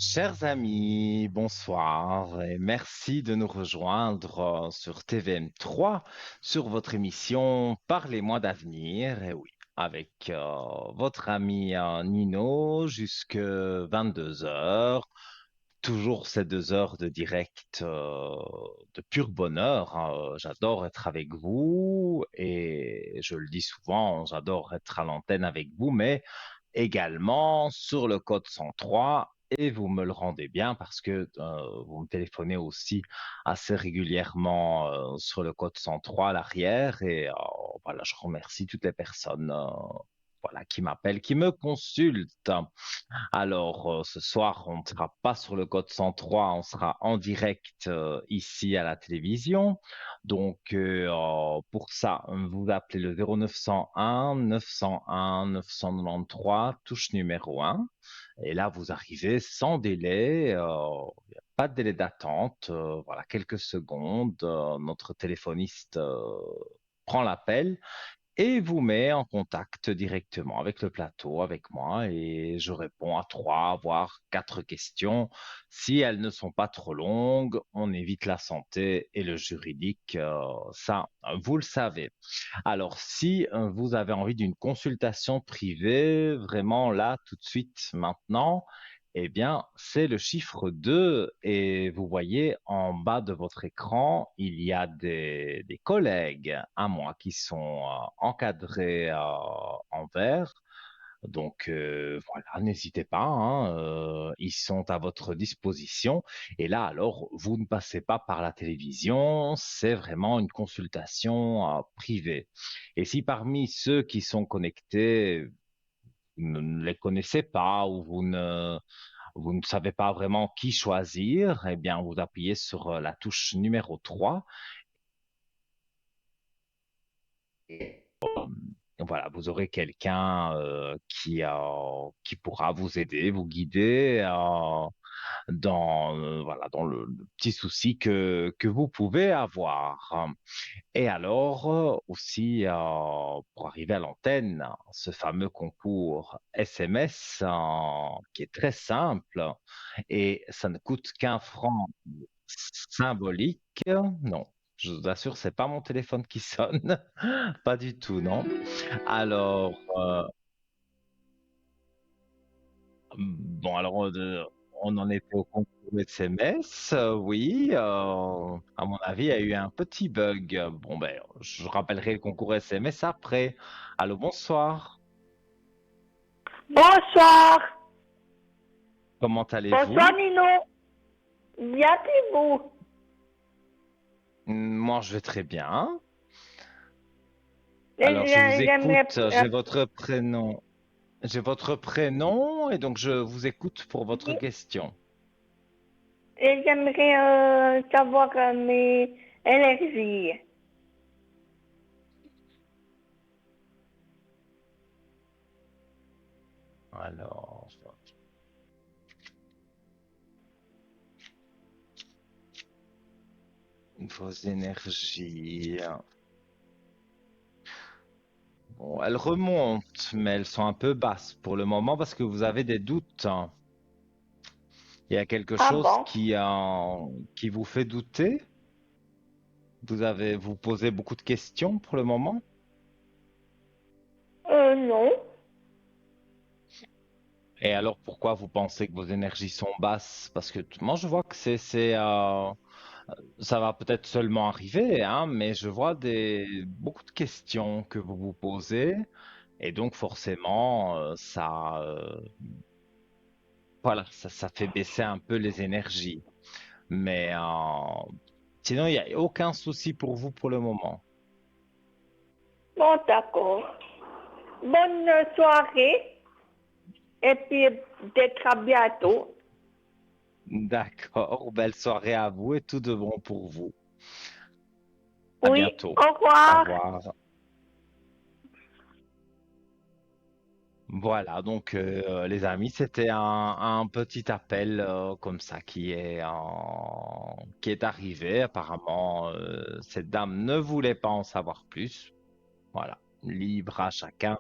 Chers amis, bonsoir et merci de nous rejoindre sur TVM3 sur votre émission Parlez-moi d'avenir. Et oui, avec votre ami Nino jusque 22 heures. Toujours ces 2 heures de direct de pur bonheur, hein. J'adore être avec vous et je le dis souvent, j'adore être à l'antenne avec vous, mais également sur le code 103 et vous me le rendez bien parce que vous me téléphonez aussi assez régulièrement sur le code 103 à l'arrière et voilà, je remercie toutes les personnes voilà, qui m'appellent, qui me consultent. Alors, ce soir, on ne sera pas sur le code 103, on sera en direct ici à la télévision. Donc, pour ça, vous appelez le 0901 901 993, touche numéro 1. Et là, vous arrivez sans délai, y a pas de délai d'attente. Voilà, quelques secondes, notre téléphoniste prend l'appel et vous met en contact directement avec le plateau, avec moi, et je réponds à 3 voire 4 questions. Si elles ne sont pas trop longues, on évite la santé et le juridique, ça, vous le savez. Alors, si vous avez envie d'une consultation privée, vraiment là, tout de suite, maintenant, eh bien, c'est le chiffre 2 et vous voyez en bas de votre écran, il y a des collègues à moi qui sont encadrés en vert. Donc voilà, n'hésitez pas, hein, ils sont à votre disposition. Et là, alors, vous ne passez pas par la télévision, c'est vraiment une consultation privée. Et si parmi ceux qui sont connectés, vous ne les connaissez pas ou vous ne savez pas vraiment qui choisir, eh bien, vous appuyez sur la touche numéro 3. Voilà, vous aurez quelqu'un qui pourra vous aider, vous guider dans, voilà, dans le petit souci que vous pouvez avoir. Et alors, aussi, pour arriver à l'antenne, ce fameux concours SMS qui est très simple et ça ne coûte qu'un franc symbolique. Non, je vous assure, c'est pas mon téléphone qui sonne, pas du tout, non. Alors, bon, alors, on en était au concours SMS, oui. À mon avis, il y a eu un petit bug. Bon, ben, je rappellerai le concours SMS après. Allô, bonsoir. Bonsoir. Comment Bonsoir allez-vous? Nino. Bien puis vous. Moi, je vais très bien. Alors, je vous J'aimerais écoute. J'ai votre prénom. J'ai votre prénom et donc je vous écoute pour votre question. savoir mes allergies. Alors, vos énergies. Bon, elles remontent, mais elles sont un peu basses pour le moment parce que vous avez des doutes, hein. Il y a quelque Ah chose bon? qui vous fait douter? Vous posez beaucoup de questions pour le moment? Non. Et alors pourquoi vous pensez que vos énergies sont basses? Parce que moi je vois que ça va peut-être seulement arriver, hein, mais je vois beaucoup de questions que vous vous posez et donc forcément voilà, ça fait baisser un peu les énergies. Mais sinon, il n'y a aucun souci pour vous pour le moment. Bon, d'accord. Bonne soirée. Et puis, peut-être à bientôt. D'accord, belle soirée à vous et tout de bon pour vous. À Oui, bientôt. au Au revoir. revoir. Voilà, donc les amis, c'était un petit appel comme ça qui est arrivé. Apparemment, cette dame ne voulait pas en savoir plus. Voilà, libre à chacun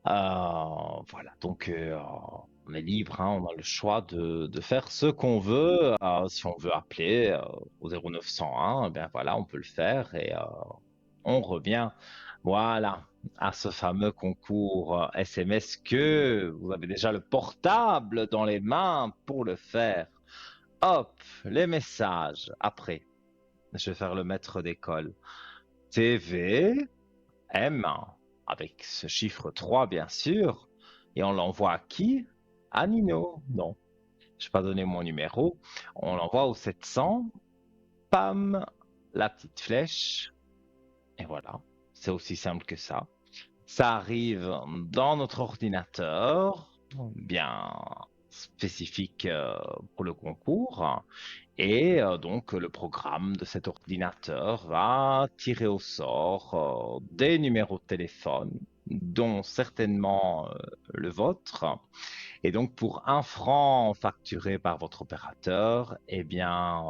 Voilà, donc on est libre, hein, on a le choix de faire ce qu'on veut. Si on veut appeler au 0901, eh bien voilà, on peut le faire et on revient, voilà, à ce fameux concours SMS que vous avez déjà le portable dans les mains pour le faire. Hop, les messages. Après, je vais faire le maître d'école. TV, M, avec ce chiffre 3 bien sûr, et on l'envoie à qui? À Nino. Non, je vais pas donner mon numéro. On l'envoie au 700, pam, la petite flèche, et voilà. C'est aussi simple que ça. Ça arrive dans notre ordinateur, bien spécifique pour le concours. Et donc, le programme de cet ordinateur va tirer au sort des numéros de téléphone, dont certainement le vôtre. Et donc, pour 1 franc facturé par votre opérateur, eh bien,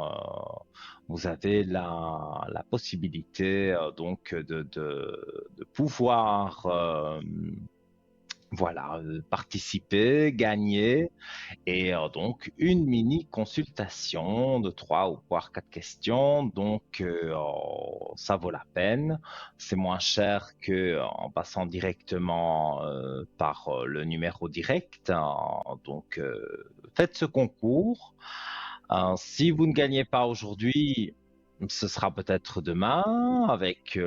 vous avez la possibilité donc de pouvoir voilà, participer, gagner et donc une mini consultation de 3 ou voire 4 questions. Donc ça vaut la peine. C'est moins cher que en passant directement par le numéro direct. Donc faites ce concours. Si vous ne gagnez pas aujourd'hui, ce sera peut-être demain avec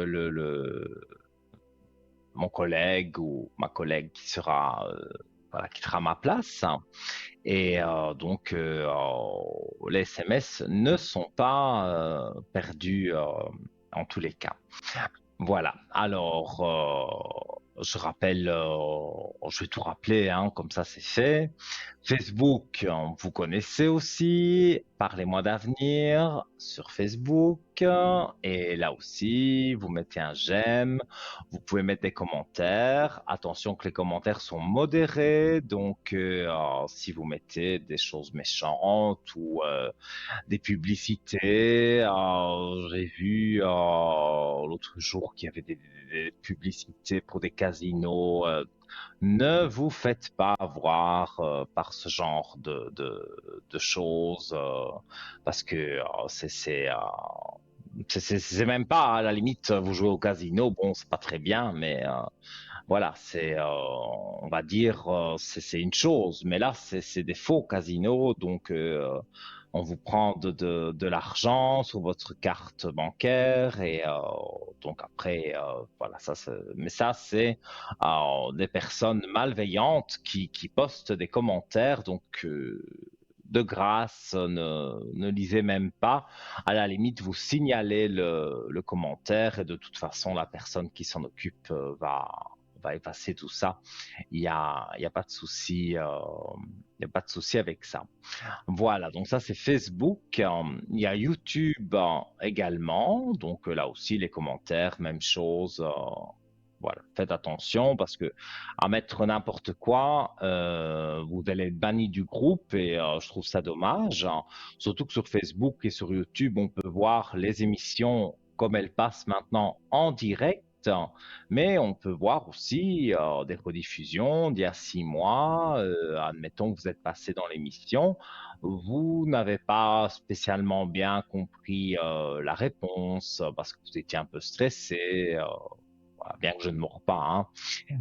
mon collègue ou ma collègue qui sera voilà, qui fera ma place. Et donc, les SMS ne sont pas perdus en tous les cas. Voilà. Alors, je rappelle, je vais tout rappeler, hein, comme ça c'est fait. Facebook, vous connaissez aussi. Parlez-moi d'avenir sur Facebook. Et là aussi, vous mettez un j'aime. Vous pouvez mettre des commentaires. Attention que les commentaires sont modérés. Donc, si vous mettez des choses méchantes ou des publicités. J'ai vu l'autre jour qu'il y avait des publicités pour des casinos. Ne vous faites pas avoir par ce genre de choses parce que c'est même pas à la limite vous jouez au casino, bon c'est pas très bien, mais voilà, on va dire, c'est une chose, mais là, c'est des faux casinos, donc on vous prend de l'argent sur votre carte bancaire et donc après, voilà, mais ça, c'est des personnes malveillantes qui postent des commentaires, donc de grâce, ne lisez même pas. À la limite, vous signalez le commentaire et de toute façon, la personne qui s'en occupe va effacer tout ça. Il y a pas de souci, il y a pas de souci avec ça. Voilà, donc ça c'est Facebook. Il y a YouTube également. Donc là aussi les commentaires, même chose. Voilà, faites attention parce que à mettre n'importe quoi, vous allez être banni du groupe et je trouve ça dommage. Surtout que sur Facebook et sur YouTube, on peut voir les émissions comme elles passent maintenant en direct. Mais on peut voir aussi des rediffusions d'il y a 6 mois. Admettons que vous êtes passé dans l'émission, vous n'avez pas spécialement bien compris la réponse parce que vous étiez un peu stressé. Voilà, bien que je ne mords pas, hein.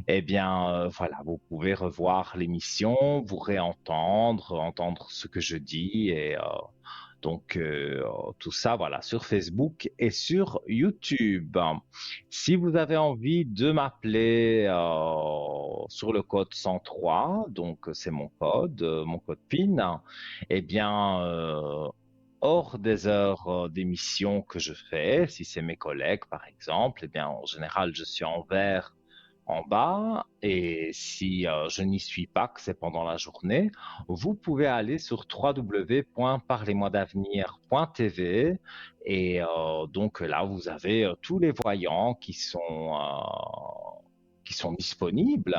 Eh bien, voilà, vous pouvez revoir l'émission, vous réentendre, entendre ce que je dis et donc tout ça, voilà, sur Facebook et sur YouTube. Si vous avez envie de m'appeler sur le code 103, donc c'est mon code PIN, eh bien, hors des heures d'émission que je fais, si c'est mes collègues par exemple, eh bien, en général, je suis en vert en bas et si je n'y suis pas, que c'est pendant la journée, vous pouvez aller sur www.parlez-moi-d'avenir.tv et donc là, vous avez tous les voyants qui sont disponibles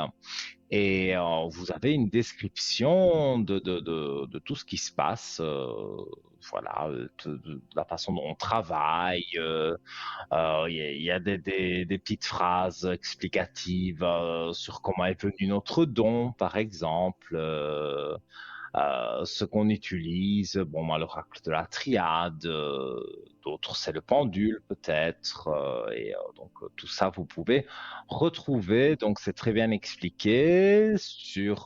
et vous avez une description de tout ce qui se passe. voilà, la façon dont on travaille. Il y a des petites phrases explicatives sur comment est venu notre don, par exemple. Ce qu'on utilise, bon, moi, l'oracle de la triade, d'autres c'est le pendule peut-être, tout ça vous pouvez retrouver, donc c'est très bien expliqué sur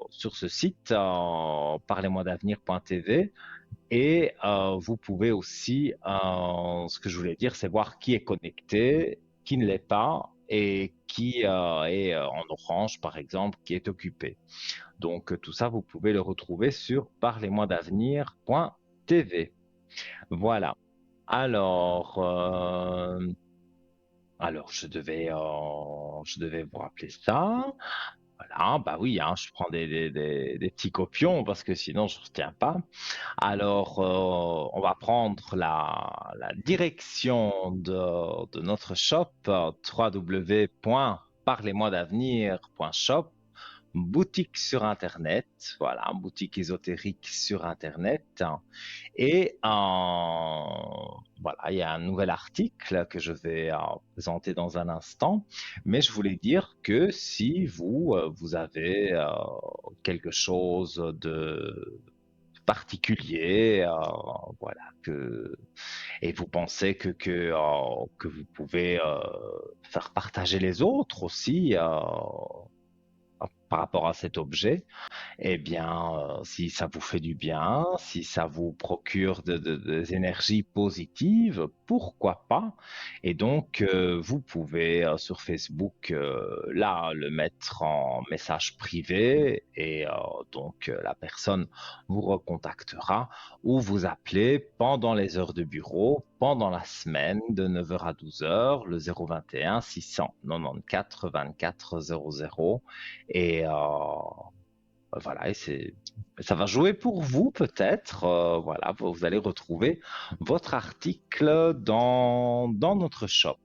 ce site parlez-moi d'avenir.tv. Et vous pouvez aussi, ce que je voulais dire, c'est voir qui est connecté, qui ne l'est pas, et qui est en orange, par exemple, qui est occupé. Donc tout ça, vous pouvez le retrouver sur parlez-moi d'avenir.tv. Voilà. Alors, je devais vous rappeler ça. Voilà, bah oui, hein, je prends des petits copions parce que sinon je ne retiens pas. Alors, on va prendre la direction de notre shop, www.parlez-moi-d'avenir.shop, boutique sur Internet, voilà, boutique ésotérique sur Internet. Et voilà, il y a un nouvel article que je vais présenter dans un instant, mais je voulais dire que si vous avez quelque chose de particulier, voilà, et vous pensez que vous pouvez faire partager les autres aussi par rapport à cet objet, eh bien, si ça vous fait du bien, si ça vous procure des énergies positives, pourquoi pas? Et donc, vous pouvez sur Facebook, là, le mettre en message privé et la personne vous recontactera ou vous appelez pendant les heures de bureau, pendant la semaine de 9 heures à 12 heures, le 021 694 24 00 et voilà, ça va jouer pour vous peut-être. Voilà, vous allez retrouver votre article dans notre shop.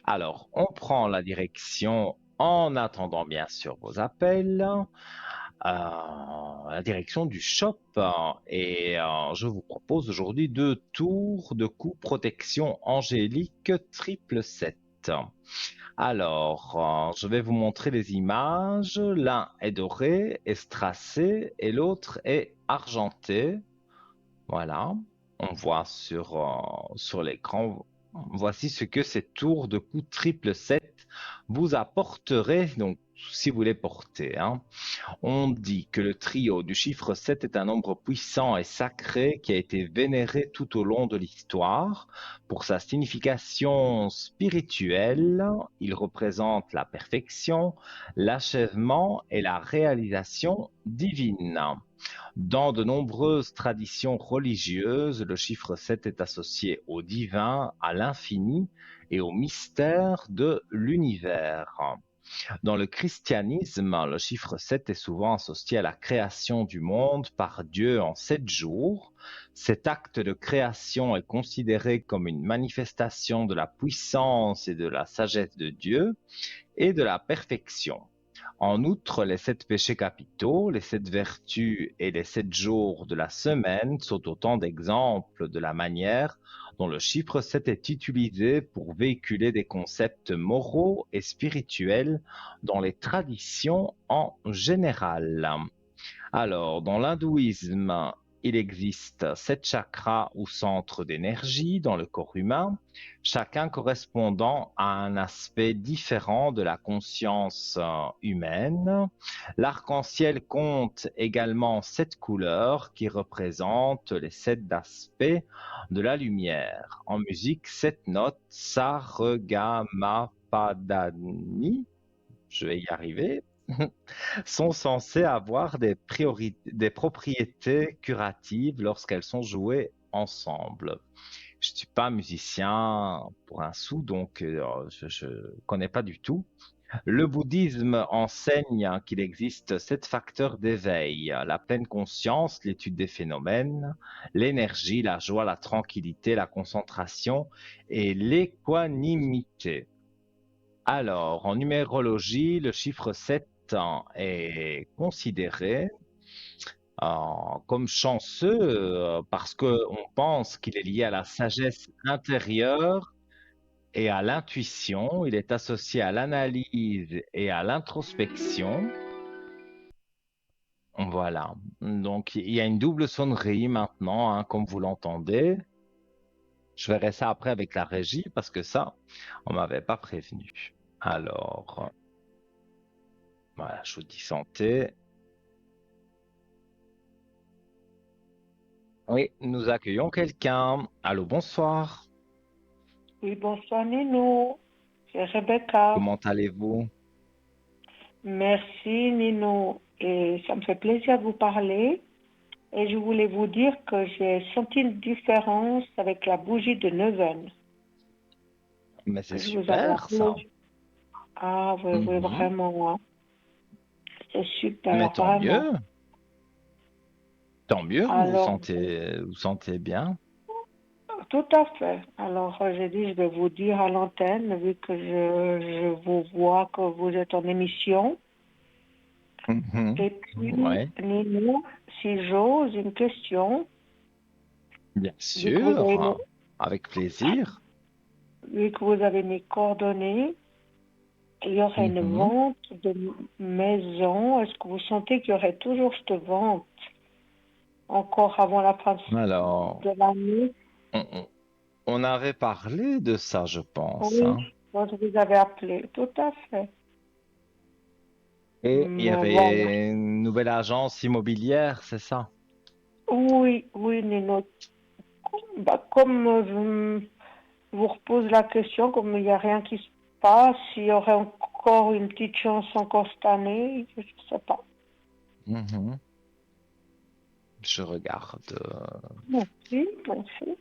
Alors, on prend la direction en attendant bien sûr vos appels, la direction du shop et je vous propose aujourd'hui 2 tours de coups protection angélique triple 7. Alors, je vais vous montrer les images. L'un est doré, est strassé et l'autre est argenté. Voilà, on voit sur l'écran. Voici ce que ces tours de coups triple 7 vous apporteraient, donc si vous les portez, hein. On dit que le trio du chiffre 7 est un nombre puissant et sacré qui a été vénéré tout au long de l'histoire. Pour sa signification spirituelle, il représente la perfection, l'achèvement et la réalisation divine. Dans de nombreuses traditions religieuses, le chiffre 7 est associé au divin, à l'infini et au mystère de l'univers. Dans le christianisme, le chiffre 7 est souvent associé à la création du monde par Dieu en 7 jours. Cet acte de création est considéré comme une manifestation de la puissance et de la sagesse de Dieu et de la perfection. En outre, les 7 péchés capitaux, les 7 vertus et les 7 jours de la semaine sont autant d'exemples de la manière dont le chiffre 7 est utilisé pour véhiculer des concepts moraux et spirituels dans les traditions en général. Alors, dans l'hindouisme, il existe 7 chakras ou centres d'énergie dans le corps humain, chacun correspondant à un aspect différent de la conscience humaine. L'arc-en-ciel compte également 7 couleurs qui représentent les 7 aspects de la lumière. En musique, 7 notes, sa, re, ga, ma, pa, da, ni, je vais y arriver, sont censées avoir des propriétés curatives lorsqu'elles sont jouées ensemble. Je ne suis pas musicien pour un sou, donc je ne connais pas du tout. Le bouddhisme enseigne qu'il existe 7 facteurs d'éveil: la pleine conscience, l'étude des phénomènes, l'énergie, la joie, la tranquillité, la concentration et l'équanimité. Alors, en numérologie, le chiffre 7 est considéré comme chanceux parce qu'on pense qu'il est lié à la sagesse intérieure et à l'intuition. Il est associé à l'analyse et à l'introspection. Voilà. Donc, il y a une double sonnerie maintenant, hein, comme vous l'entendez. Je verrai ça après avec la régie parce que ça, on m'avait pas prévenu. Alors, voilà, je vous dis santé. Oui, nous accueillons quelqu'un. Allô, bonsoir. Oui, bonsoir Nino, c'est Rebecca. Comment allez-vous? Merci Nino, et ça me fait plaisir de vous parler. Et je voulais vous dire que j'ai senti une différence avec la bougie de Neuven, Mais c'est que je vous avais super ça. appelée. Ah oui, oui, Mhm. vraiment, hein. C'est Mais super, vraiment. tant mieux, Alors, vous sentez bien. tout à fait. Alors, j'ai dit, je vais vous dire à l'antenne, vu que je vous vois que vous êtes en émission. Mhm. Et puis, Ouais, Nino, si j'ose, une question. bien Vu que vous avez mes, sûr, avec plaisir. vu que vous avez mes coordonnées, il y aurait une Mhm. vente de maison. Est-ce que vous sentez qu'il y aurait toujours cette vente encore avant la fin Alors, de l'année? on, on- on avait parlé de ça, je pense, Oui, hein. quand je vous avais appelé. Tout à fait. Et il y Voilà. avait une nouvelle agence immobilière, c'est ça? Oui, oui, Nino. Bah, comme je vous repose la question, comme il n'y a rien qui se passe, il y aurait encore une petite chance encore cette année, je ne sais pas. Mhm. Je regarde. Merci, merci.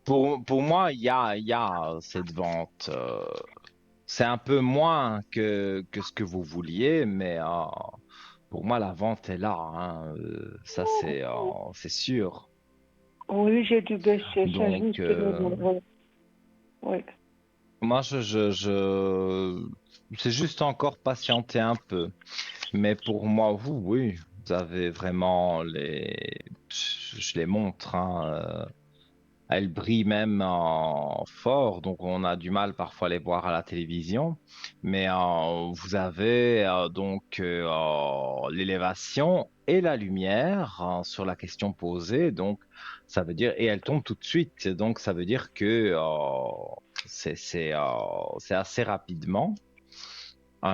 Pour moi, il y a cette vente. C'est un peu moins que ce que vous vouliez, mais pour moi, la vente est là, hein. Ça, c'est sûr. Oui, j'ai dû baisser, c'est Donc, juste. Oui, oui. moi, c'est juste encore patienter un peu. Mais pour moi, vous, oui, vous avez vraiment je les montre, hein. Elles brillent même en fort, donc on a du mal parfois à les voir à la télévision. Mais vous avez l'élévation et la lumière sur la question posée, donc ça veut dire et elle tombe tout de suite, donc ça veut dire que c'est assez rapidement. C'est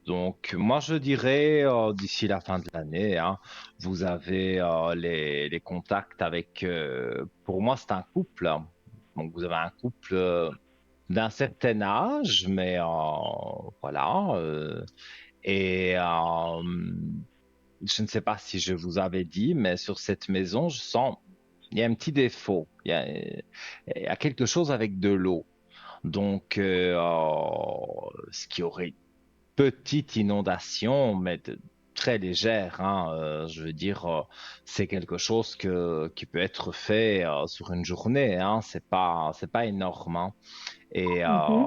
Donc, moi, je dirais d'ici la fin de l'année, hein, vous avez les contacts avec, pour moi, c'est un couple, hein. Donc, vous avez un couple d'un certain âge, mais voilà. Et je ne sais pas si je vous avais dit, mais sur cette maison, je sens, il y a un petit défaut. Il y a quelque chose avec de l'eau. Donc, ce qui aurait petite inondation, mais très légère, hein. Je veux dire, c'est quelque chose qui peut être fait sur une journée, hein. C'est pas énorme, hein. Et Mhm.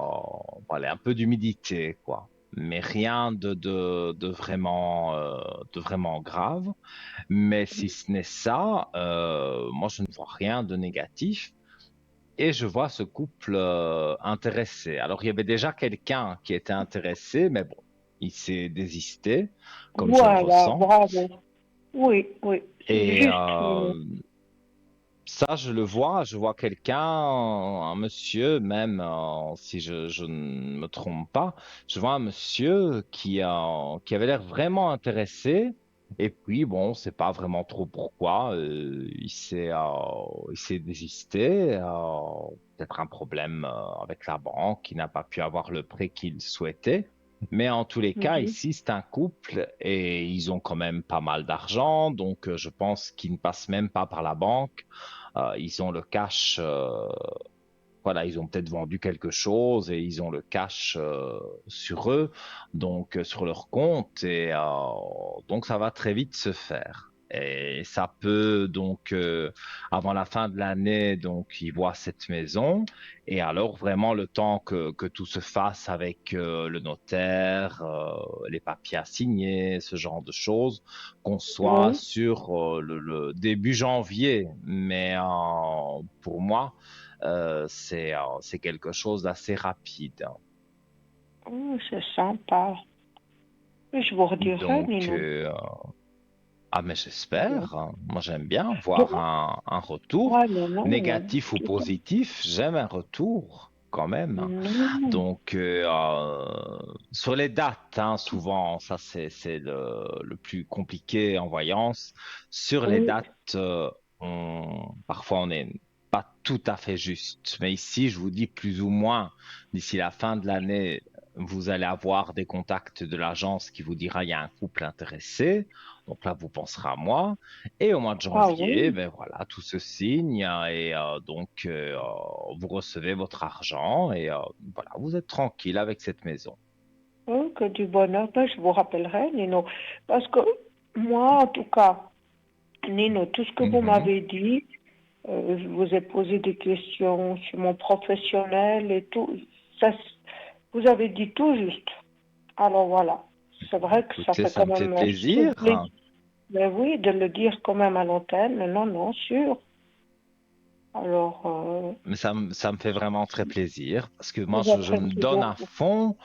voilà, un peu d'humidité, quoi. Mais rien de vraiment grave. Mais si ce n'est ça, moi, je ne vois rien de négatif. Et je vois ce couple intéressé. Alors, il y avait déjà quelqu'un qui était intéressé, mais bon, il s'est désisté, comme je le Voilà, ressens. bravo. Oui, oui, c'est Et juste. ça, je vois quelqu'un, un monsieur, même si je ne me trompe pas, je vois un monsieur qui avait l'air vraiment intéressé. Et puis, bon, on ne sait pas vraiment trop pourquoi. Il s'est désisté. Peut-être un problème avec la banque qui n'a pas pu avoir le prêt qu'il souhaitait. Mais en tous les cas, Mhm. ici, c'est un couple et ils ont quand même pas mal d'argent. Donc, je pense qu'ils ne passent même pas par la banque. Ils ont le cash, voilà, ils ont peut-être vendu quelque chose et ils ont le cash sur eux, donc sur leur compte, et donc ça va très vite se faire. Et ça peut donc, avant la fin de l'année, donc il voit cette maison. Et alors vraiment le temps que tout se fasse avec le notaire, les papiers à signer, ce genre de choses, qu'on soit Oui. sur le début janvier. Mais pour moi, c'est quelque chose d'assez rapide. Oh, c'est sympa. Mais je vous redirai, Donc, Nino. ah, mais j'espère, hein. Moi, j'aime bien voir Donc, un retour, ouais, mais non, négatif ou positif. J'aime un retour quand même. non, Donc, sur les dates, hein, souvent, ça c'est le plus compliqué en voyance. Sur les oui, dates, parfois on n'est pas tout à fait juste. Mais ici, je vous dis plus ou moins, d'ici la fin de l'année, vous allez avoir des contacts de l'agence qui vous dira il y a un couple intéressé. Donc là, vous penserez à moi. Et au mois de ah janvier, oui, ben voilà, tout se signe et donc vous recevez votre argent et voilà, vous êtes tranquille avec cette maison. oh, que du bonheur. Ben, je vous rappellerai, Nino. Parce que moi, en tout cas, Nino, tout ce que vous Mhm. m'avez dit, je vous ai posé des questions sur mon professionnel et tout. Ça, vous avez dit tout juste. Alors voilà. C'est vrai que ça Écoutez, fait ça quand me fait même plaisir. plaisir. Mais oui, de le dire quand même à l'antenne. Non, non, sûr. Alors, Mais ça me fait vraiment très plaisir parce que moi, je me j'apprécie donne à beaucoup. fond.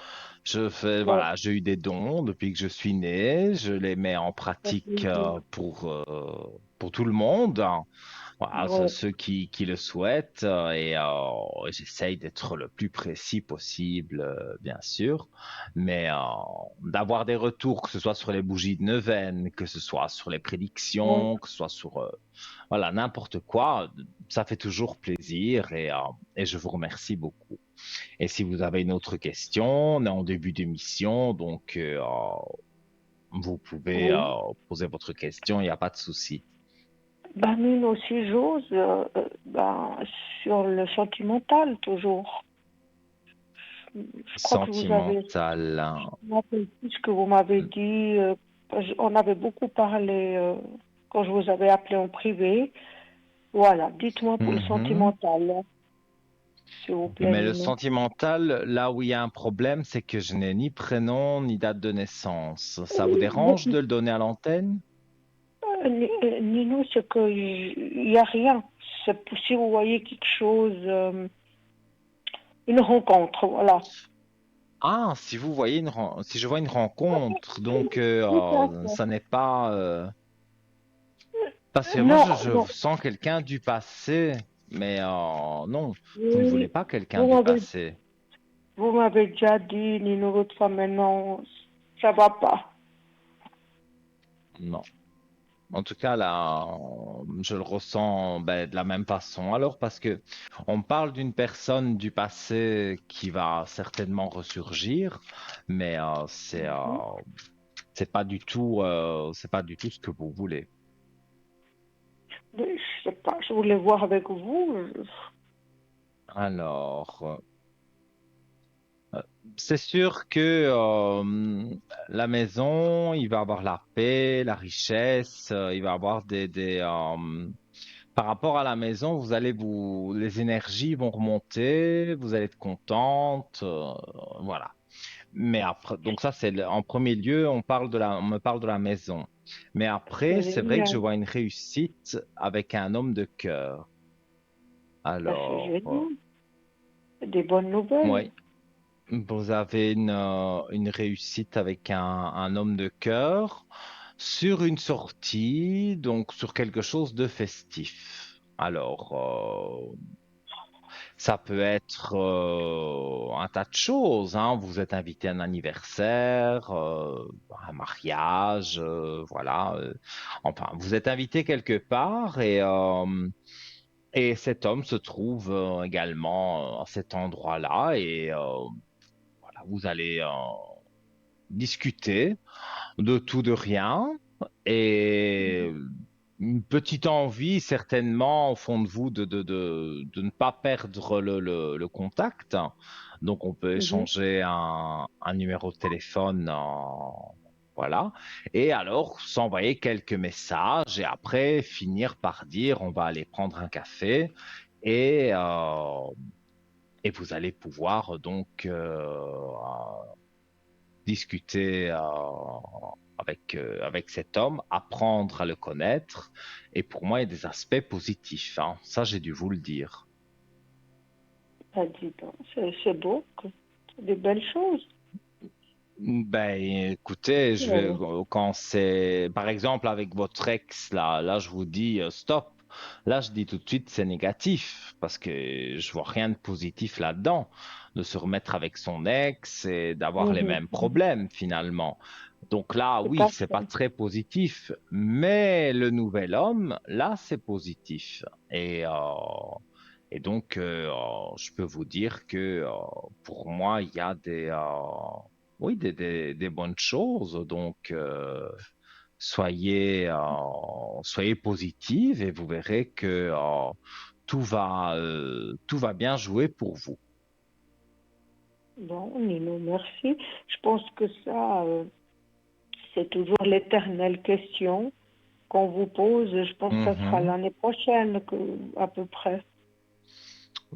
Je fais, Ouais, voilà, j'ai eu des dons depuis que je suis né. Je les mets en ça fait pratique plaisir. pour tout le monde. Voilà, Ouais. ceux qui le souhaitent et j'essaye d'être le plus précis possible, bien sûr, mais d'avoir des retours, que ce soit sur les bougies de neuvaine, que ce soit sur les Ouais. prédictions, que ce soit sur voilà n'importe quoi, ça fait toujours plaisir et je vous remercie beaucoup. Et si vous avez une autre question, on est en début d'émission, donc vous pouvez Oui. poser votre question, il n'y a pas de souci. Ben, nous aussi, j'ose, ben, sur le sentimental, toujours. Je crois que vous avez, Sentimental, je me rappelle plus ce que vous m'avez dit. On avait beaucoup parlé quand je vous avais appelé en privé. Voilà, dites-moi pour le mhm. sentimental, hein, s'il vous plaît, Mais le Nino. sentimental, là où il y a un problème, c'est que je n'ai ni prénom ni date de naissance. Ça vous dérange de le donner à l'antenne? Nino, c'est qu'il n'y a rien. Si vous voyez quelque chose, une rencontre, voilà. Ah, si vous voyez si je vois une rencontre, donc Tout à fait. ça n'est pas parce que moi Non, je non. sens quelqu'un du passé, mais non, vous ne voulez Oui, pas quelqu'un vous du m'avez, passé. vous m'avez déjà dit, Nino, l'autre fois, maintenant, ça va pas. Non. En tout cas, là, je le ressens ben, de la même façon. Alors, parce que on parle d'une personne du passé qui va certainement ressurgir, mais c'est pas du tout ce que vous voulez. Mais je sais pas, je voulais voir avec vous. Alors, c'est sûr que la maison, il va avoir la paix, la richesse, il va avoir par rapport à la maison, les énergies vont remonter, vous allez être contente, voilà. Mais après, donc ça, en premier lieu, on me parle de la maison. Mais après, C'est c'est vrai que je génial. vois une réussite avec un homme de cœur. Ben, c'est Alors, génial. C'est des bonnes nouvelles. oui, vous avez une réussite avec un homme de cœur sur une sortie, donc sur quelque chose de festif. Alors, ça peut être un tas de choses, hein. Vous êtes invité à un anniversaire, un mariage, voilà. Enfin, vous êtes invité quelque part et cet homme se trouve également à cet endroit-là et voilà, vous allez discuter de tout, de rien et une petite envie certainement au fond de vous de ne pas perdre le contact. Donc on peut Mhm. échanger un numéro de téléphone voilà. Et alors, s'envoyer quelques messages et après finir par dire on va aller prendre un café et, euh, et vous allez pouvoir donc discuter avec cet homme, apprendre à le connaître. Et pour moi, il y a des aspects positifs, hein. Ça, j'ai dû vous le dire. Ah, dis donc, c'est beau, c'est des belles choses. Ben, écoutez, Ouais. quand c'est, par exemple, avec votre ex, là, je vous dis stop. Là, je dis tout de suite, c'est négatif parce que je vois rien de positif là-dedans, de se remettre avec son ex et d'avoir les mêmes Mhm. problèmes finalement. Donc là, Tout oui, à c'est pas fait. très positif, mais le nouvel homme, là, c'est positif. Et donc, je peux vous dire que pour moi, il y a oui, des bonnes choses. Donc, soyez positive et vous verrez que tout va bien jouer pour vous. Bon, Nino, merci. Je pense que ça, c'est toujours l'éternelle question qu'on vous pose. Je pense que ça sera Mhm. l'année prochaine, à peu près.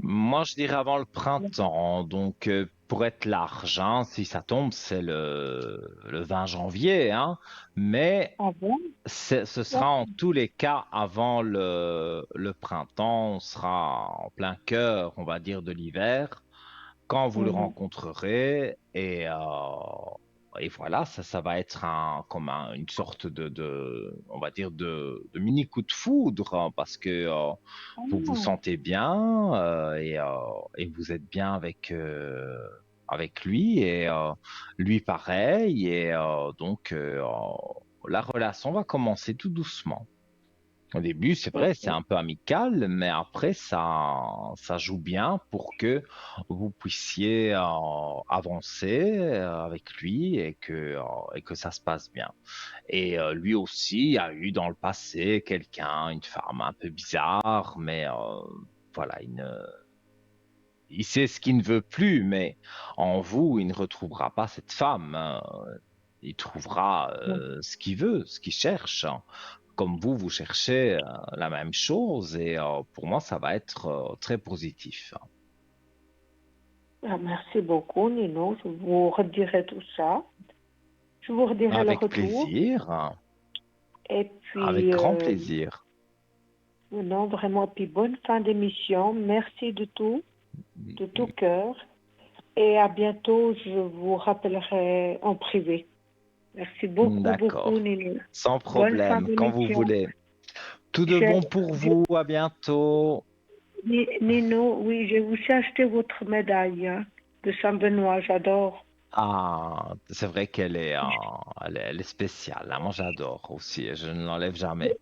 Moi, je dirais avant le printemps. Donc, pour être large, hein, si ça tombe, c'est le 20 janvier, hein. Mais Ah bon? ce sera en D'accord. tous les cas avant le printemps. On sera en plein cœur, on va dire, de l'hiver, quand vous le Mhm. rencontrerez. Et voilà, ça va être une sorte on va dire, de mini coup de foudre, hein, parce que vous vous Ah, sentez bien et vous êtes bien avec lui et lui pareil. Et donc, la relation va commencer tout doucement. Au début, c'est vrai, c'est ok. un peu amical, mais après, ça joue bien pour que vous puissiez avancer avec lui et que ça se passe bien. Et lui aussi a eu dans le passé une femme un peu bizarre, mais voilà, il sait ce qu'il ne veut plus, mais en vous, il ne retrouvera pas cette femme, hein. Il trouvera ce qu'il veut, ce qu'il cherche, hein. Comme vous cherchez la même chose et pour moi, ça va être très positif, hein. Ah, merci beaucoup, Nino. Je vous redirai tout ça. Je vous redirai le Avec retour. plaisir, hein. Et Avec puis, grand plaisir. non, vraiment, puis bonne fin d'émission. Merci de tout cœur. Et à bientôt, je vous rappellerai en privé. Merci beaucoup, beaucoup, D'accord, Nino. sans Bonne fin problème, quand vous d'émission. voulez. Tout de bon pour vous, à bientôt. Nino, oui, j'ai aussi acheté votre médaille, hein, de Saint-Benoît. J'adore. Ah, c'est vrai elle est spéciale, hein. Moi, j'adore aussi, je ne l'enlève jamais.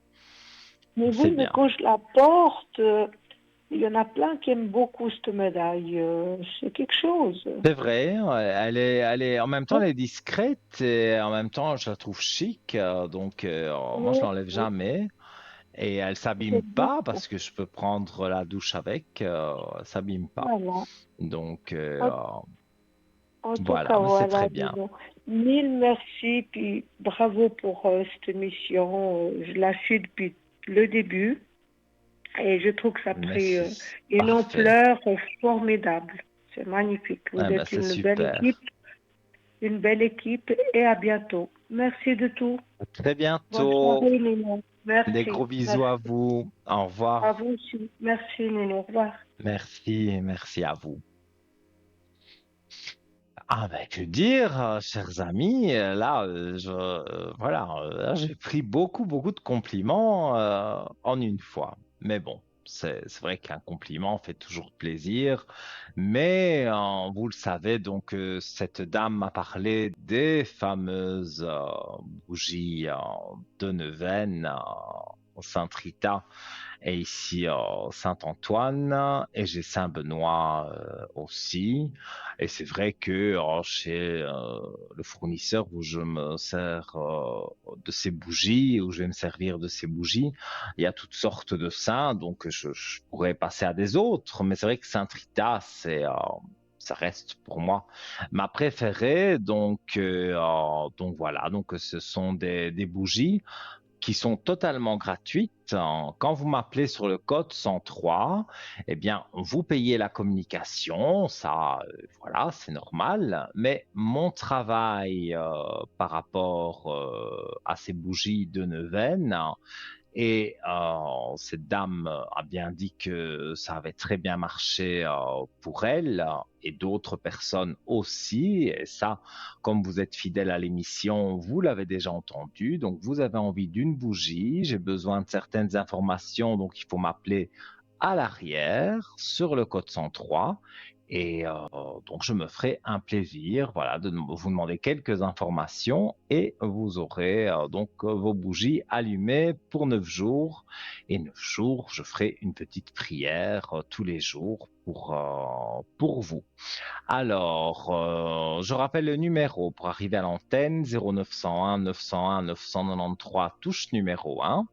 Mais C'est oui, mais bien. quand je la porte, il y en a plein qui aiment beaucoup cette médaille. C'est quelque chose. C'est vrai, ouais, en même temps, elle est discrète et en même temps, je la trouve chic. Donc, moi, je Oui, l'enlève oui, jamais. Et elle s'abîme c'est pas beaucoup. parce que je peux prendre la douche avec. Elle s'abîme pas. Voilà. Donc, En tout voilà, cas, mais c'est voilà, très bien. disons. Mille merci, puis bravo pour cette émission. Je la suis depuis le début et je trouve que ça a pris Merci. une Parfait. ampleur formidable. C'est magnifique. Vous Ah ben, êtes c'est super. une belle équipe et à bientôt. Merci de tout. À très Bonne bientôt. soirée, Nino. Des Merci. gros bisous à Merci. vous. Au À revoir. vous aussi. Merci, Nino. Au revoir. Merci, merci à vous. Ah ben que dire, chers amis, voilà, là, j'ai pris beaucoup de compliments en une fois. Mais bon, c'est vrai qu'un compliment fait toujours plaisir. Mais vous le savez, donc cette dame m'a parlé des fameuses bougies de Neuvaine, Saint-Rita et ici Saint-Antoine et j'ai Saint-Benoît aussi. Et c'est vrai que chez le fournisseur où je me sers de ces bougies, où je vais me servir de ces bougies, il y a toutes sortes de saints, donc je pourrais passer à des autres, mais c'est vrai que Saint Rita, ça reste pour moi ma préférée. Donc voilà, donc ce sont des bougies qui sont totalement gratuites. Quand vous m'appelez sur le code 103, eh bien, vous payez la communication, ça, voilà, c'est normal. Mais mon travail par rapport à ces bougies de neuvaine, et cette dame a bien dit que ça avait très bien marché pour elle et d'autres personnes aussi. Et ça, comme vous êtes fidèle à l'émission, vous l'avez déjà entendu. Donc, vous avez envie d'une bougie. J'ai besoin de certaines informations. Donc, il faut m'appeler à l'arrière sur le code 103. Et donc, je me ferai un plaisir, voilà, de vous demander quelques informations et vous aurez vos bougies allumées pour 9 jours. Et 9 jours, je ferai une petite prière tous les jours pour vous. Alors, je rappelle le numéro pour arriver à l'antenne, 0901 901 993, touche numéro 1.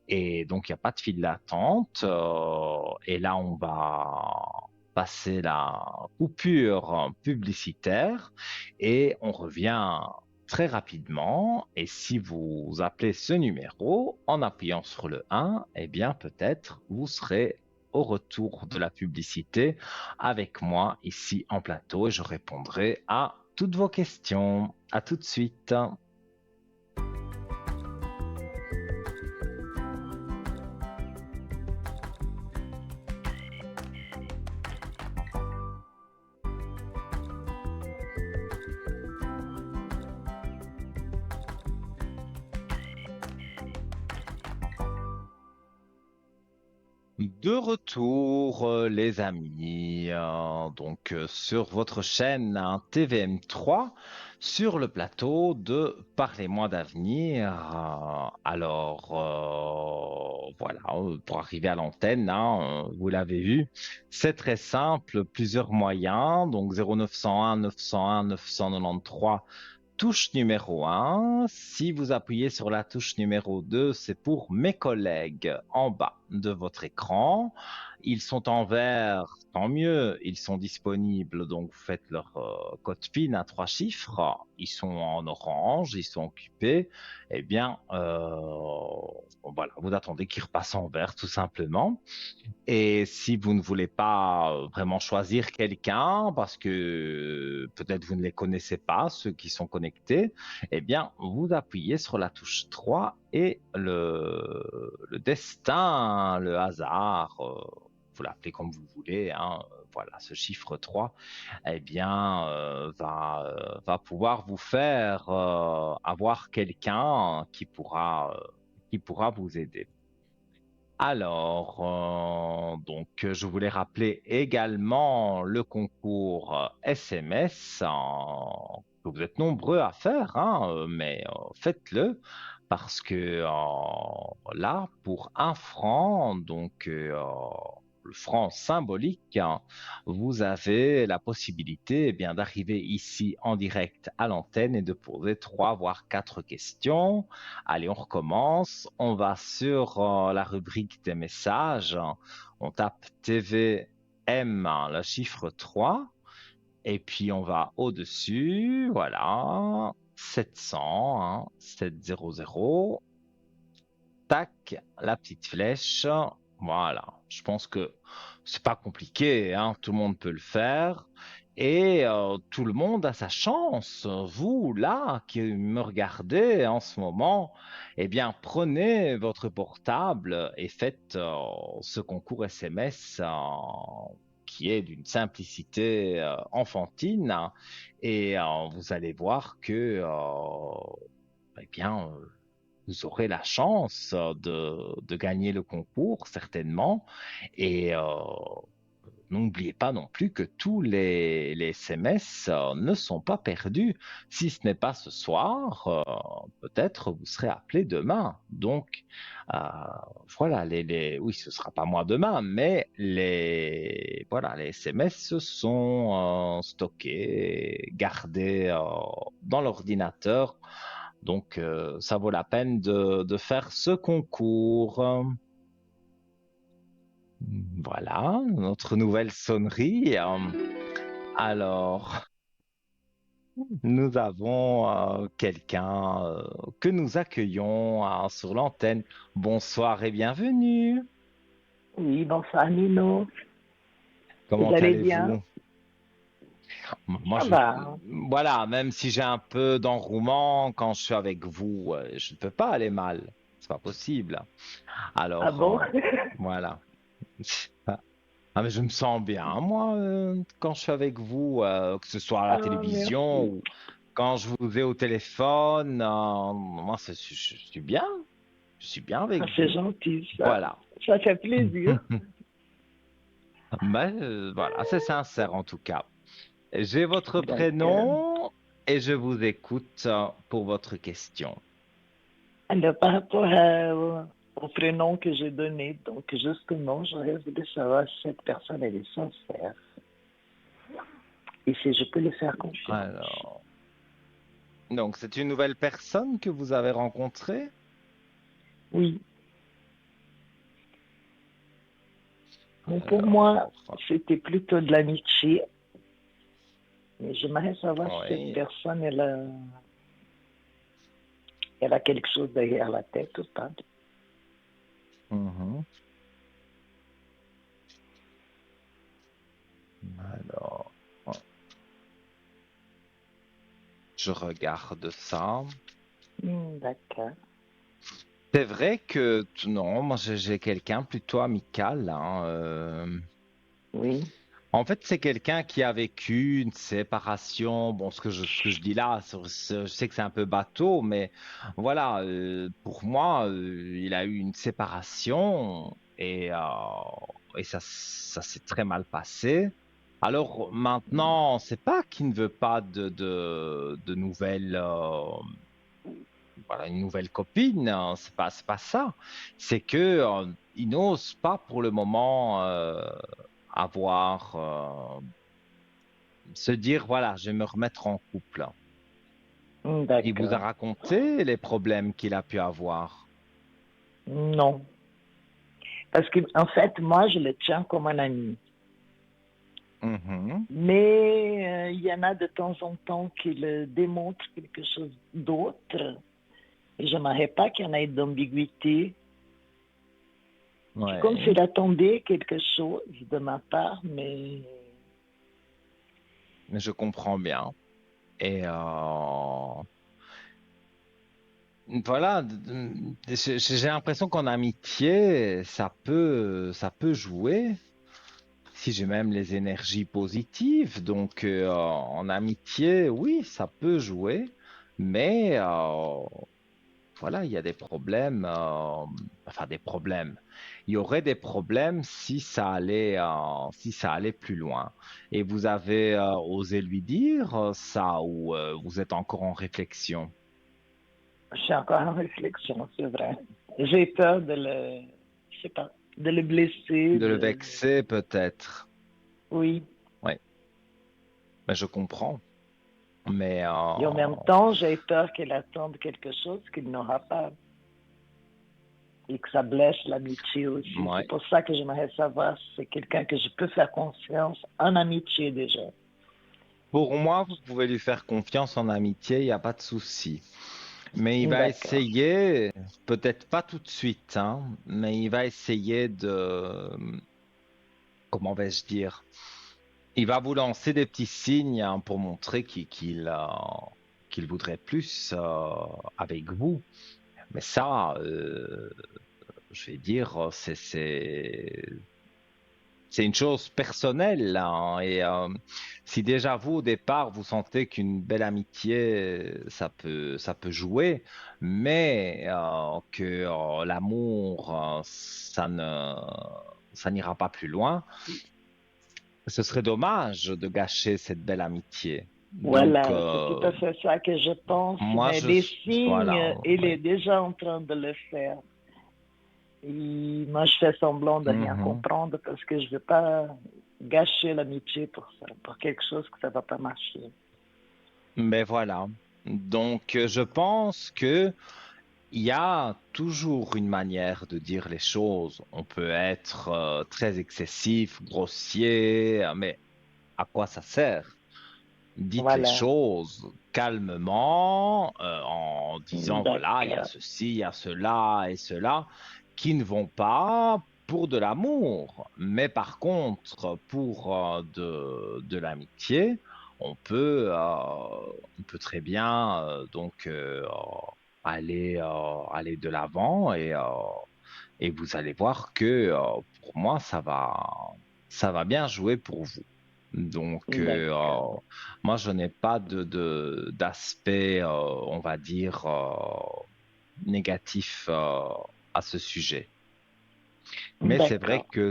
Et donc, il n'y a pas de file d'attente. Et là, on va passer la coupure publicitaire et on revient très rapidement. Et si vous appelez ce numéro en appuyant sur le 1, eh bien, peut-être vous serez au retour de la publicité avec moi ici en plateau et je répondrai à toutes vos questions. À tout de suite. De retour, les amis, sur votre chaîne TVM3, sur le plateau de Parlez-moi d'avenir. Voilà, pour arriver à l'antenne, vous l'avez vu, c'est très simple, plusieurs moyens, donc 0901 901 993. Touche numéro 1. Si vous appuyez sur la touche numéro 2, c'est pour mes collègues en bas de votre écran. Ils sont en vert, tant mieux, ils sont disponibles. Donc, vous faites leur code PIN à 3 chiffres. Ils sont en orange, ils sont occupés. Eh bien, voilà, vous attendez qu'ils repassent en vert, tout simplement. Et si vous ne voulez pas vraiment choisir quelqu'un, parce que peut-être vous ne les connaissez pas, ceux qui sont connectés, eh bien, vous appuyez sur la touche 3 et le destin, le hasard, vous l'appelez comme vous voulez, voilà, ce chiffre 3, eh bien, va pouvoir vous faire avoir quelqu'un qui pourra vous aider. Alors, je voulais rappeler également le concours SMS que vous êtes nombreux à faire, mais faites-le parce que là, pour 1 franc, le franc symbolique, vous avez la possibilité bien d'arriver ici en direct à l'antenne et de poser 3 voire 4 questions. Allez, on recommence. On va sur la rubrique des messages. On tape TVM, le chiffre 3. Et puis, on va au-dessus. Voilà. 700, 700. Tac, la petite flèche. Voilà. Je pense que c'est pas compliqué, tout le monde peut le faire. Et tout le monde a sa chance. Vous, là, qui me regardez en ce moment, eh bien, prenez votre portable et faites ce concours SMS qui est d'une simplicité enfantine. Et vous allez voir que, eh bien, vous aurez la chance de gagner le concours, certainement. Et n'oubliez pas non plus que tous les SMS ne sont pas perdus. Si ce n'est pas ce soir, peut-être vous serez appelé demain. Donc, euh, voilà, oui, ce sera pas moi demain, mais voilà, les SMS sont stockés, gardés dans l'ordinateur. Donc, ça vaut la peine de faire ce concours. Voilà, notre nouvelle sonnerie. Alors, nous avons quelqu'un que nous accueillons sur l'antenne. Bonsoir et bienvenue. Oui, bonsoir Nino. Vous Comment allez bien? allez-vous? Moi, Ça va. voilà, même si j'ai un peu d'enrouement quand je suis avec vous, je ne peux pas aller mal. C'est pas possible. Ah Alors, bon? voilà. Ah, mais je me sens bien, moi, quand je suis avec vous, que ce soit à la Ah, télévision merci. ou quand je vous ai au téléphone. Moi, je suis bien. Je suis bien Ah, avec c'est vous. gentil ça. Voilà. Ça fait plaisir. Ben, voilà, c'est sincère en tout cas. J'ai votre Donc, prénom et je vous écoute pour votre question. alors, par rapport au prénom que j'ai donné, donc justement, j'aurais voulu savoir si cette personne elle est sincère et si je peux lui faire confiance. Alors, donc c'est une nouvelle personne que vous avez rencontrée? Oui, mais pour moi, Alors, c'était plutôt de l'amitié, mais j'aimerais savoir si cette oui. personne elle a quelque chose derrière la tête ou pas. Mhm. Alors, je regarde ça. D'accord. C'est vrai que non, moi j'ai quelqu'un plutôt amical, hein, Oui. En fait, c'est quelqu'un qui a vécu une séparation. Bon, ce que je dis là, je sais que c'est un peu bateau, mais voilà, pour moi, il a eu une séparation et ça s'est très mal passé. Alors maintenant, c'est pas qu'il ne veut pas de nouvelles, voilà, une nouvelle copine, hein, c'est pas ça. C'est que il n'ose pas pour le moment avoir se dire, voilà, je vais me remettre en couple. Il vous a D'accord. raconté les problèmes qu'il a pu avoir. Non. Parce que en fait, moi, je le tiens comme un ami. Mhm. Mais il y en a de temps en temps qui le démontrent quelque chose d'autre. Et j'aimerais pas qu'il y en ait d'ambiguïté. C'est comme Ouais, s'il attendait quelque chose de ma part, mais mais je comprends bien. Et voilà, j'ai l'impression qu'en amitié, ça peut jouer. Si j'ai même les énergies positives, donc en amitié, oui, ça peut jouer, mais voilà, il y a des problèmes, enfin des problèmes. Il y aurait des problèmes si ça allait plus loin. Et vous avez osé lui dire ça ou vous êtes encore en réflexion je suis encore en réflexion, c'est vrai. J'ai peur de le, je sais pas, de le blesser, de le de, vexer peut-être. oui. Oui, mais je comprends. Mais Et en même temps, j'ai peur qu'il attende quelque chose qu'il n'aura pas. Et que ça blesse l'amitié aussi. ouais. C'est pour ça que j'aimerais savoir si c'est quelqu'un que je peux faire confiance en amitié déjà. Pour moi, vous pouvez lui faire confiance en amitié, il n'y a pas de souci. Mais il va D'accord. essayer, peut-être pas tout de suite, hein, mais il va essayer comment vais-je dire, il va vous lancer des petits signes hein, pour montrer qu'il voudrait plus avec vous. Mais ça, je vais dire, c'est une chose personnelle, hein, et si déjà vous, au départ, vous sentez qu'une belle amitié, ça peut jouer, mais que l'amour, ça n'ira pas plus loin, ce serait dommage de gâcher cette belle amitié. Donc, Voilà, c'est tout à fait ça que je pense, moi, mais les voilà, signes, il est ouais. déjà en train de le faire. Et moi, je fais semblant de rien Mhm. comprendre parce que je ne veux pas gâcher l'amitié pour ça, pour quelque chose que ça ne va pas marcher. Mais voilà. Donc, je pense que il y a toujours une manière de dire les choses. On peut être très excessif, grossier, mais à quoi ça sert. Dites les Voilà. choses calmement, en disant, voilà, il y a D'accord. ceci, il y a cela et cela, qui ne vont pas pour de l'amour. Mais par contre, pour de l'amitié, on peut très bien aller de l'avant et vous allez voir que pour moi, ça va bien jouer pour vous. Donc, D'accord. moi, je n'ai pas d'aspect, on va dire, négatif à ce sujet. Mais c'est vrai D'accord. que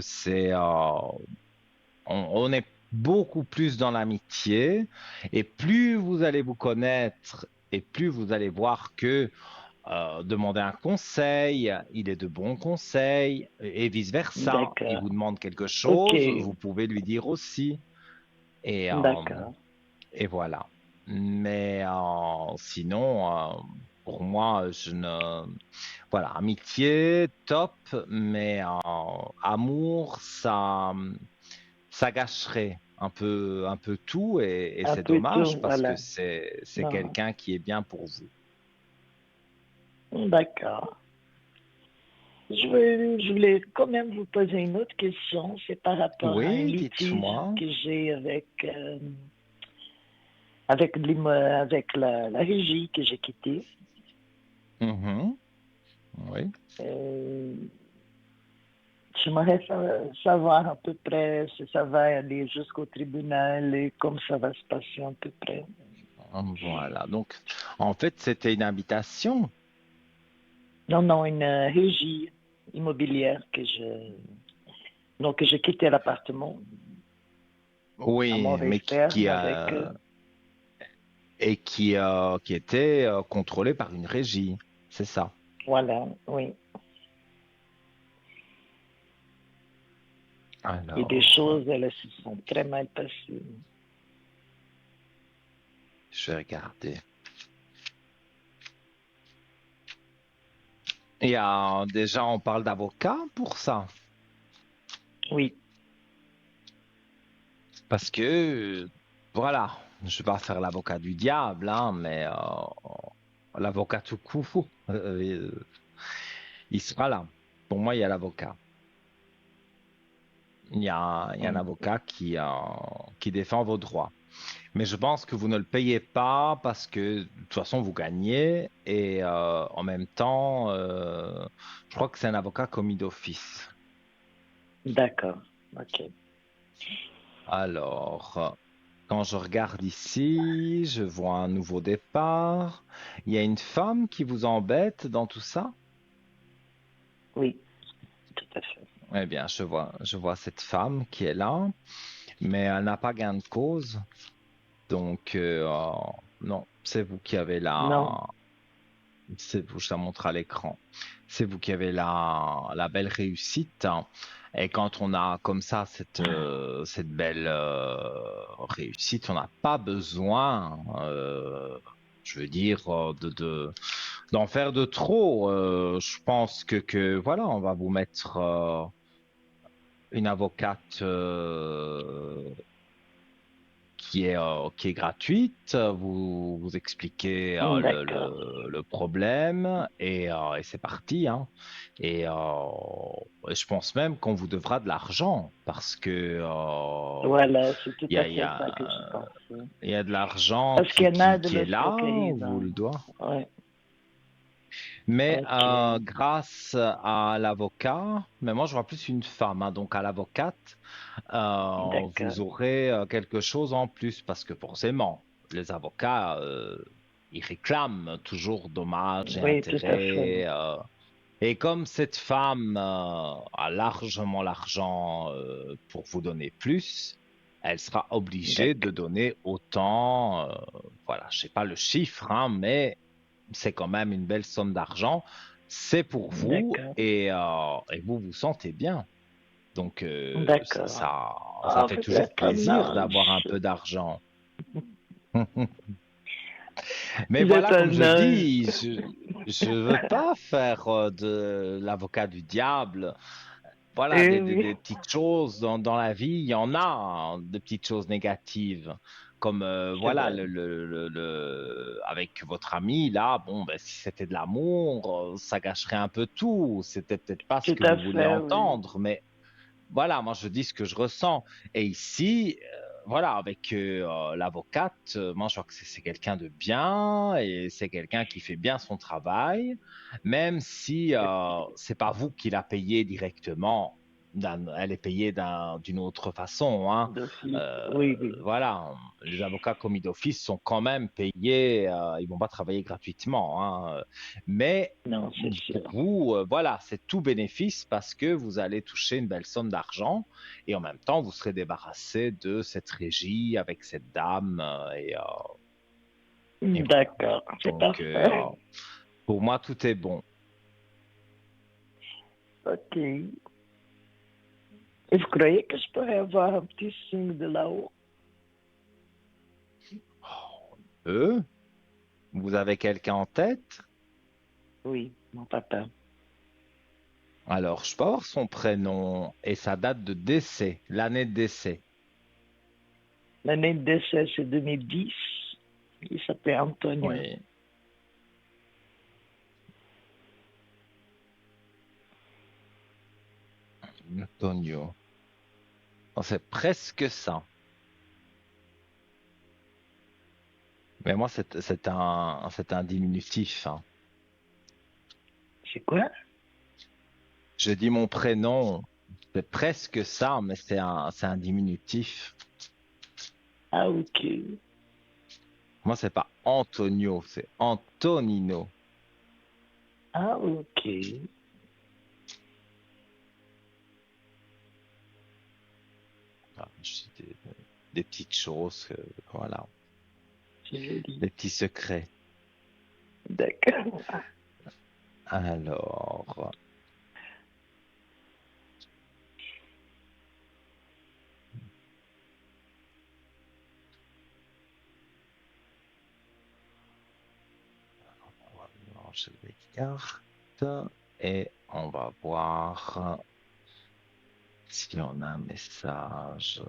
on est beaucoup plus dans l'amitié et plus vous allez vous connaître et plus vous allez voir que demander un conseil, il est de bons conseils et vice-versa. Il D'accord. vous demande quelque Ok. chose, vous pouvez lui dire aussi. Et, D'accord. et voilà. Mais sinon, pour moi, je ne... Voilà, amitié, top, mais amour, ça gâcherait un peu tout et Un c'est peu dommage tout, parce que voilà. c'est Non. quelqu'un qui est bien pour vous. D'accord. Je voulais quand même vous poser une autre question. C'est par rapport à un Oui, litige dites-moi. que j'ai avec la régie que j'ai quittée. Mhm. Oui. Euh, J'aimerais savoir à peu près si ça va aller jusqu'au tribunal et comme ça va se passer à peu près. Voilà. Donc, en fait, c'était une invitation. Non, non, une régie immobilière donc que j'ai quitté l'appartement à Oui, mais mauvaise terme avec, qui était contrôlé par une régie. C'est ça. voilà, oui. Et des Alors, choses, elles se sont très mal passées. je vais regarder. Et déjà, on parle d'avocat pour ça. Oui, Parce que, voilà, je ne vais pas faire l'avocat du diable, hein, mais l'avocat tout court, il sera là. Pour moi, il y a l'avocat. Il y a un mm, avocat qui défend vos droits. Mais je pense que vous ne le payez pas parce que de toute façon vous gagnez et en même temps, je crois que c'est un avocat commis d'office. d'accord, ok. Alors, quand je regarde ici, je vois un nouveau départ. Il y a une femme qui vous embête dans tout ça? Oui, tout à fait. Eh bien, je vois cette femme qui est là, mais elle n'a pas gain de cause. Donc, non, c'est vous qui avez Non, c'est vous, je la montre à l'écran. C'est vous qui avez la belle réussite, hein. Et quand on a comme ça cette belle réussite, on n'a pas besoin, je veux dire, d'en faire de trop. Je pense voilà, on va vous mettre une avocate qui est gratuite. Vous expliquez d'accord, le problème et c'est parti, hein. Et et je pense même qu'on vous devra de l'argent parce que voilà, c'est tout à il fait ça que je pensais. y a de l'argent Parce qu'il y en a de qui est l'autre là, on côté, vous donc, le doit. ouais, Mais ok, grâce à l'avocat, mais moi je vois plus une femme, hein, donc à l'avocate, vous d'accord. aurez quelque chose en plus parce que forcément, les avocats, ils réclament toujours dommages et Oui, tout à fait. intérêts. Et comme cette femme a largement l'argent pour vous donner plus, elle sera obligée de D'accord, donner autant. Voilà, je sais pas le chiffre, hein, mais c'est quand même une belle somme d'argent. C'est pour vous d'accord, et vous vous sentez bien. Donc, d'accord. ça Ah, fait toujours peut-être plaisir un d'avoir un âge. peu d'argent. Mais Peut-être voilà, comme un je âge. dis, je veux pas faire de l'avocat du diable. voilà, Eh oui, des petites choses dans la vie, il y en a hein, de petites choses négatives. Comme c'est voilà, vrai. avec votre ami, là, bon, ben, si c'était de l'amour, ça gâcherait un peu tout. C'était peut-être pas ce Tout que à vous vouliez fait, oui. entendre, mais voilà, moi je dis ce que je ressens. Et ici, voilà, avec l'avocate, moi je vois que c'est quelqu'un de bien et c'est quelqu'un qui fait bien son travail, même si c'est pas vous qui la payez directement. Elle est payée d'une autre façon, hein. D'office. Euh, Oui, oui. voilà, les avocats commis d'office sont quand même payés, ils vont pas travailler gratuitement, hein. Mais Non, c'est pour sûr. vous, voilà, c'est tout bénéfice parce que vous allez toucher une belle somme d'argent et en même temps, vous serez débarrassé de cette régie avec cette dame et voilà. D'accord, c'est Donc, parfait. pour moi, tout est bon. Ok. Et vous croyez que je pourrais avoir un petit signe de là-haut? Eux, vous avez quelqu'un en tête? Oui, mon papa. Alors, je peux avoir son prénom et sa date de décès, l'année de décès. L'année de décès, c'est 2010. Il s'appelait Antonio. Oui, Antonio. Oh, c'est presque ça. Mais moi, c'est un diminutif, hein. C'est quoi? Je dis mon prénom, c'est presque ça, mais c'est un diminutif. Ah, ok. Moi, c'est pas Antonio, c'est Antonino. Ah, ok. Voilà, des petites choses, voilà, C'est joli. des petits secrets. D'accord. Alors, on va mélanger les cartes et on va voir si on a un message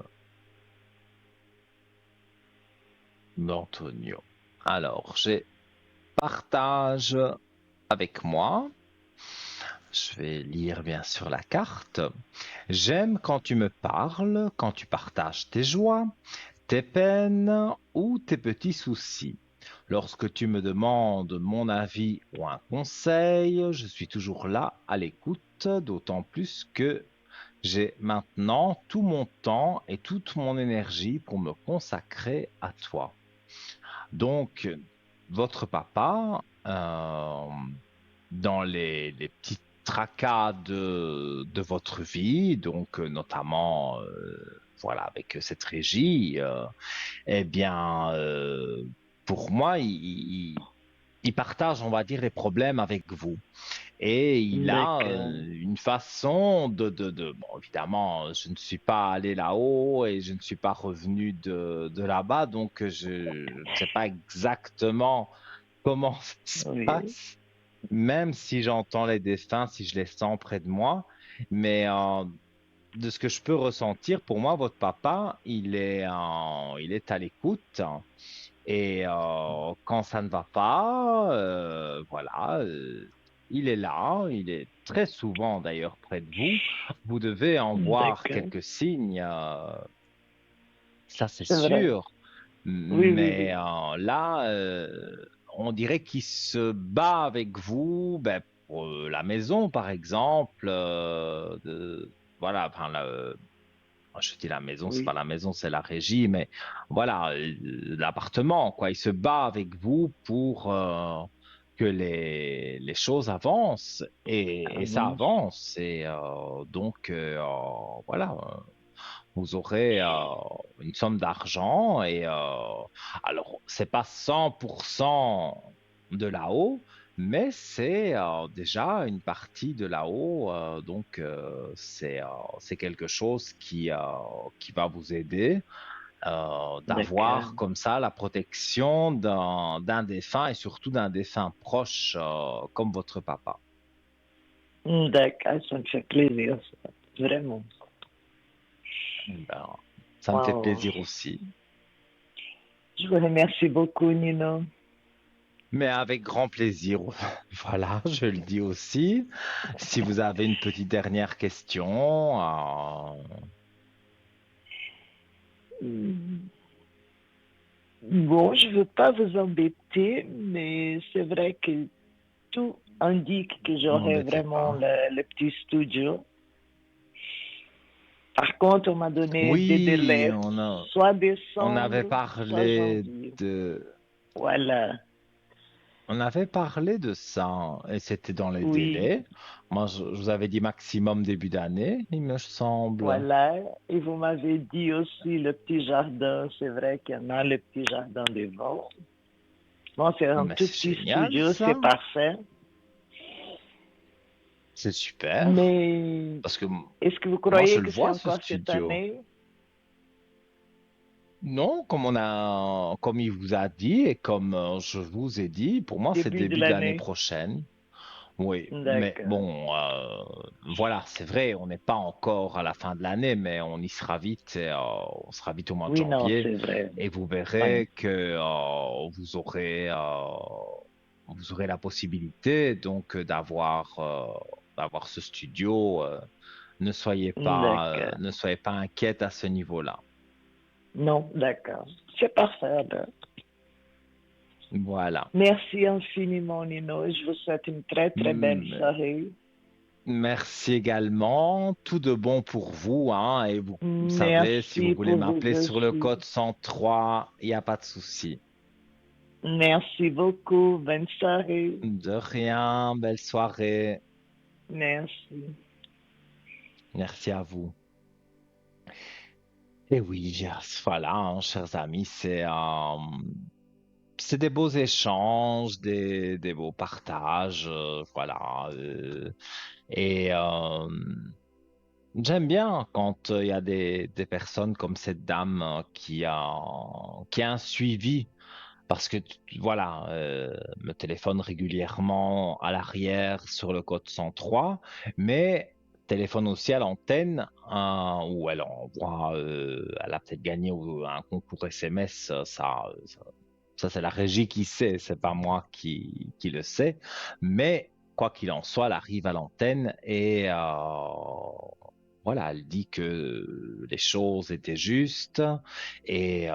d'Antonio. Alors, j'ai partage avec moi. Je vais lire bien sûr la carte. J'aime quand tu me parles, quand tu partages tes joies, tes peines ou tes petits soucis. Lorsque tu me demandes mon avis ou un conseil, je suis toujours là à l'écoute, d'autant plus que j'ai maintenant tout mon temps et toute mon énergie pour me consacrer à toi. Donc, votre papa, dans les petits tracas de votre vie, donc notamment voilà avec cette régie, eh bien pour moi il partage, on va dire, les problèmes avec vous. Et il a D'accord. une façon bon, évidemment, je ne suis pas allé là-haut et je ne suis pas revenu de là-bas, donc je ne sais pas exactement comment ça se Oui. passe, même si j'entends les défunts, si je les sens près de moi. Mais de ce que je peux ressentir, pour moi, votre papa, il est à l'écoute. Et quand ça ne va pas, voilà, il est là, il est très souvent d'ailleurs près de vous. Vous devez en voir D'accord. quelques signes, ça c'est C'est vrai. sûr. Oui, oui, Mais oui. là, on dirait qu'il se bat avec vous, ben, pour la maison par exemple. Voilà, enfin, je dis la maison, c'est pas Oui. la maison, c'est la régie, mais voilà, l'appartement, quoi. Il se bat avec vous pour que les choses avancent et ça Avance. avance. Et donc, voilà, vous aurez une somme d'argent et alors, c'est pas 100% de là-haut, mais c'est déjà une partie de là-haut, donc c'est quelque chose qui va vous aider D'accord. d'avoir comme ça la protection d'un défunt et surtout d'un défunt proche comme votre papa. D'accord, ça me fait plaisir, ça. Vraiment. Ben, ça me fait Wow. plaisir aussi. Je vous remercie beaucoup, Nino. Mais avec grand plaisir, voilà, je le dis aussi. Si vous avez une petite dernière question, Hmm. Bon, je ne veux pas vous embêter, mais c'est vrai que tout indique que j'aurai m'embêtez vraiment pas. le petit studio. Par contre, on m'a donné des Oui, délais, soit on avait décembre, soit parlé janvier. de, Voilà, on avait parlé de ça et c'était dans les oui, délais. Moi, je vous avais dit maximum début d'année, il me semble. voilà. Et vous m'avez dit aussi le petit jardin. C'est vrai qu'il y en a le petit jardin devant. Bon, c'est un Mais tout c'est petit génial, studio, c'est ça. parfait. C'est super. Mais Parce que est-ce que vous moi, je croyez le que c'est vois, ce encore cette studio. année? Non, comme il vous a dit et comme je vous ai dit, pour moi, c'est Début de début de l'année l'année? prochaine. Oui, mais D'accord. bon, voilà, c'est vrai, on n'est pas encore à la fin de l'année, mais on y sera vite, on sera vite au mois de Oui, non, janvier, c'est vrai. et vous Ouais. verrez que vous aurez la possibilité donc d'avoir ce studio. D'accord. Ne soyez pas inquiète à ce niveau-là. Non, d'accord. C'est parfait, alors. Voilà. Merci infiniment, Nino. Je vous souhaite une très, très belle Mm, soirée. Merci également. Tout de bon pour vous, hein, et vous savez, si vous Merci voulez pour vous m'appeler sur le aussi. code 103, il n'y a pas de souci. Merci beaucoup. Bonne soirée. De rien, belle soirée. Merci. Merci à vous. Et oui, voilà, hein, chers amis, c'est des beaux échanges, des beaux partages, voilà. Et j'aime bien quand il y a des personnes comme cette dame qui a un suivi parce que voilà, me téléphone régulièrement à l'arrière sur le code 103, mais téléphone aussi à l'antenne où elle envoie, elle a peut-être gagné un concours SMS, ça, c'est la régie qui sait, c'est pas moi qui le sais, mais quoi qu'il en soit, elle arrive à l'antenne et voilà, elle dit que les choses étaient justes et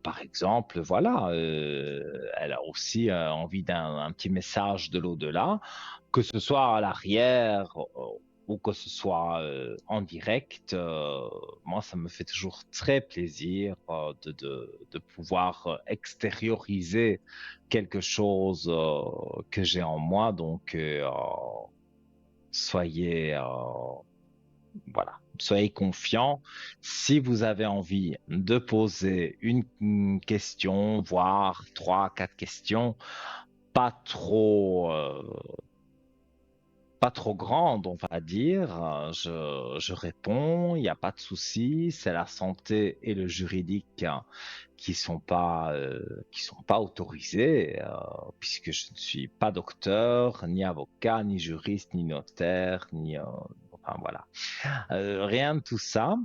par exemple, voilà, elle a aussi envie d'un petit message de l'au-delà, que ce soit à l'arrière ou que ce soit en direct. Moi, ça me fait toujours très plaisir de pouvoir extérioriser quelque chose que j'ai en moi. Donc, soyez, voilà, soyez confiants. Si vous avez envie de poser une question, voire trois, quatre questions, pas trop, pas trop grande, on va dire. Je réponds, il n'y a pas de souci. C'est la santé et le juridique qui sont pas autorisés, puisque je ne suis pas docteur, ni avocat, ni juriste, ni notaire, enfin voilà, rien de tout ça.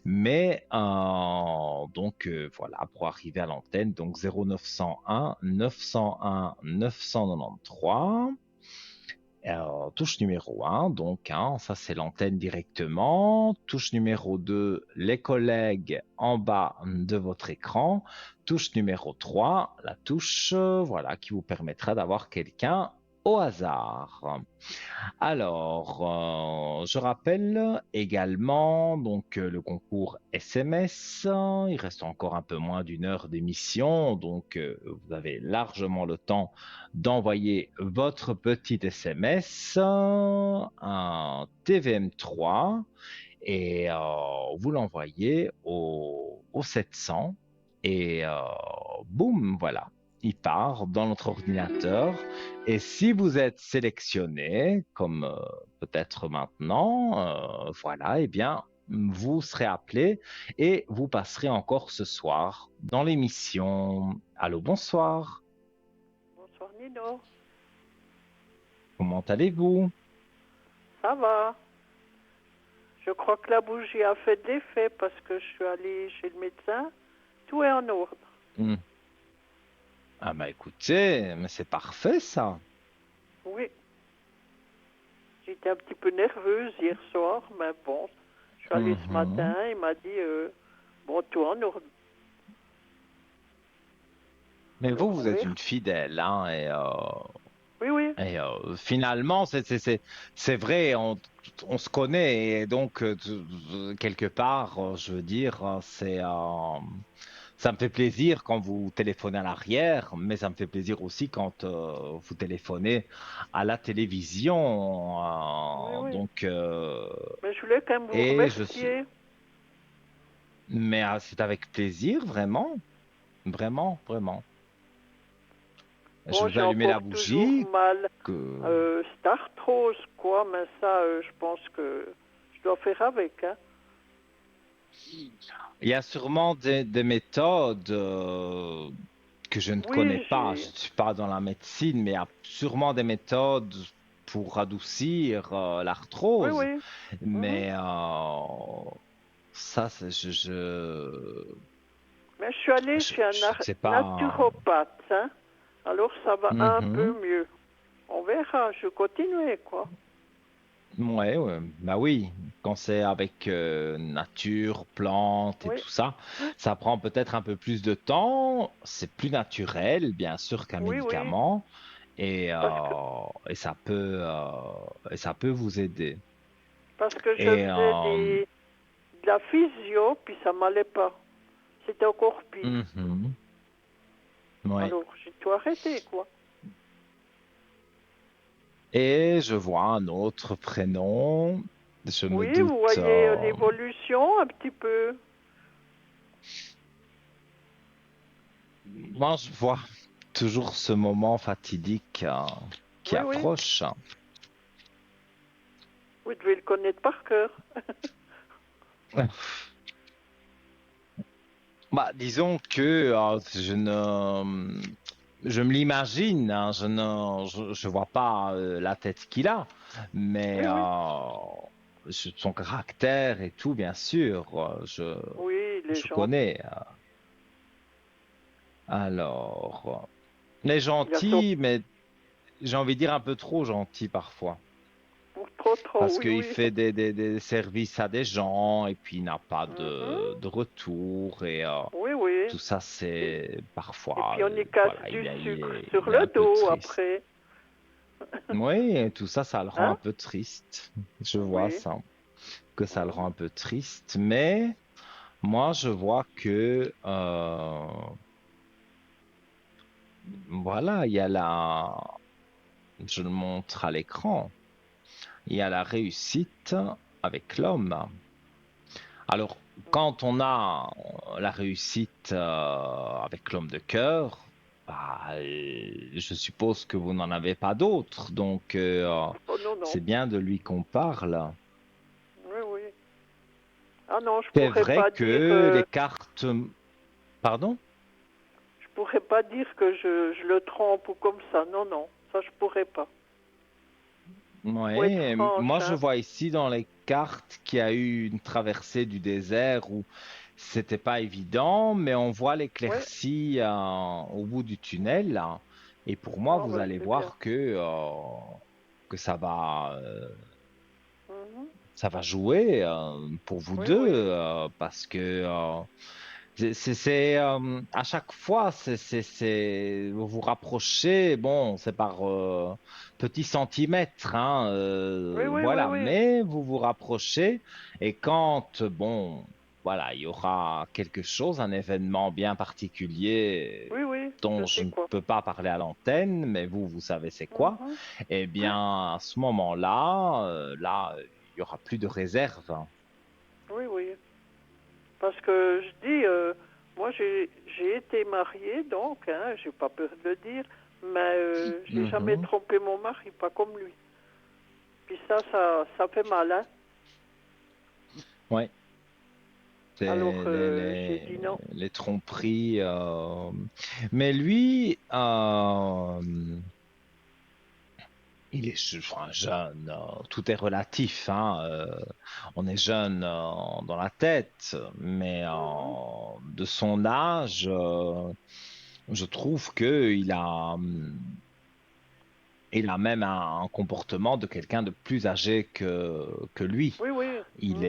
Mais donc voilà, pour arriver à l'antenne, donc 0901 901 993. Touche numéro un, donc, hein, ça c'est l'antenne directement. Touche numéro 2, les collègues en bas de votre écran. Touche numéro 3, la touche voilà, qui vous permettra d'avoir quelqu'un au hasard. Alors, je rappelle également donc le concours SMS. Il reste encore un peu moins d'une heure d'émission, donc vous avez largement le temps d'envoyer votre petit SMS, un TVM3, et vous l'envoyez au 700, et boum, voilà. Il part dans notre ordinateur et si vous êtes sélectionné, comme peut-être maintenant, voilà, eh bien, vous serez appelé et vous passerez encore ce soir dans l'émission. Allô, bonsoir. Bonsoir Nino, Comment allez-vous? ça va? Je crois que la bougie a fait de l'effet parce que je suis allée chez le médecin. Tout est en ordre. Hmm. Ah bah écoutez, mais c'est parfait ça. Oui. J'étais un petit peu nerveuse hier soir, mais bon, je suis allée ce Mhm. matin, il m'a dit, bon, tout en ordre. Mais Alors, vous on êtes verra. une fidèle, hein, Oui, oui, finalement, c'est vrai, on se connaît, et donc, quelque part, je veux dire, ça me fait plaisir quand vous téléphonez à l'arrière, mais ça me fait plaisir aussi quand vous téléphonez à la télévision. oui, oui. Donc, Mais je voulais quand même vous et je suis, remercier. mais c'est avec plaisir, vraiment, vraiment, vraiment. Je Bon, vais j'ai allumer la encore toujours bougie. mal. Que... C'est arthrose, quoi, mais ça, je pense que je dois faire avec, hein. Il y a sûrement des méthodes que je ne connais Oui, pas. Je j'ai... ne suis pas dans la médecine, mais il y a sûrement des méthodes pour adoucir Oui, l'arthrose. oui. Mhm. Mais ça, Mais je suis allée chez un je ne sais pas. naturopathe, hein. Alors ça va un peu Mhm. mieux. On verra, je continuerai, quoi. Ouais, ouais, bah oui, quand c'est avec nature, plantes et Oui, tout ça, ça prend peut-être un peu plus de temps. C'est plus naturel, bien sûr, qu'un oui, oui. médicament, Parce que, et ça peut vous aider. parce que je Et faisais de la physio, puis ça m'allait pas. C'était encore pire. mhm, ouais. Alors j'ai tout arrêté, quoi. Et je vois un autre prénom. Je me Oui, vous doute. voyez l'évolution un petit peu. Moi, je vois toujours ce moment fatidique qui Oui, oui. approche. Vous devez le connaître par cœur. Bah, disons que je me l'imagine, hein, je vois pas la tête qu'il a, mais Oui, oui. son caractère et tout, bien sûr, Oui, il est je gentil. connais. Alors, il est Il a son... gentil, mais j'ai envie de dire un peu trop gentil parfois. Trop, trop, Parce oui, qu'il oui. fait des services à des gens et puis il n'a pas Mhm. de retour et Oui, oui. tout ça, Et, c'est et parfois, puis on y casse voilà, du sucre sur il est le un peu dos triste. après. Oui, et tout ça, ça le rend un Hein? peu triste. Je vois Oui. ça, que ça le rend Mhm. un peu triste. Mais moi, je vois que, voilà, je le montre à l'écran, il y a la réussite avec l'homme. Alors, quand on a la réussite avec l'homme de cœur, bah, je suppose que vous n'en avez pas d'autres. Donc, Oh non, non. c'est bien de lui qu'on parle. Oui, oui. Ah non, je C'est pourrais vrai pas dire, que les cartes... Pardon? je pourrais pas dire que je le trompe ou comme ça. Non, non. Ça, je pourrais pas. Faut être Ouais, franche, moi je hein. vois ici dans les cartes qu'il y a eu une traversée du désert où c'était pas évident, mais on voit Oui. l'éclaircie au bout du tunnel, là. Et pour moi, Ah, vous bah, allez c'est bien. voir que Mhm. ça va jouer pour vous Oui, deux, oui. parce que à chaque fois, vous vous rapprochez, bon, c'est par petits centimètres, hein, Oui, oui, oui, voilà, oui. mais vous vous rapprochez et quand, bon, voilà, il y aura quelque chose, un événement bien particulier Oui, oui. Je dont je sais ne quoi. peux pas parler à l'antenne, mais vous savez c'est quoi, Mhm. eh bien, à ce moment-là, il y aura plus de réserve. Oui, oui. Parce que je dis, moi j'ai été mariée, donc, hein, j'ai pas peur de le dire, mais j'ai jamais Mhm. trompé mon mari, pas comme lui. Puis ça fait mal, hein. Ouais. Alors C'est j'ai dit non. les tromperies. Mais lui, Il est enfin, jeune, tout est relatif, hein, on est jeune dans la tête, mais Mhm. de son âge, je trouve il a même un comportement de quelqu'un de plus âgé que lui. Oui, oui. Mhm.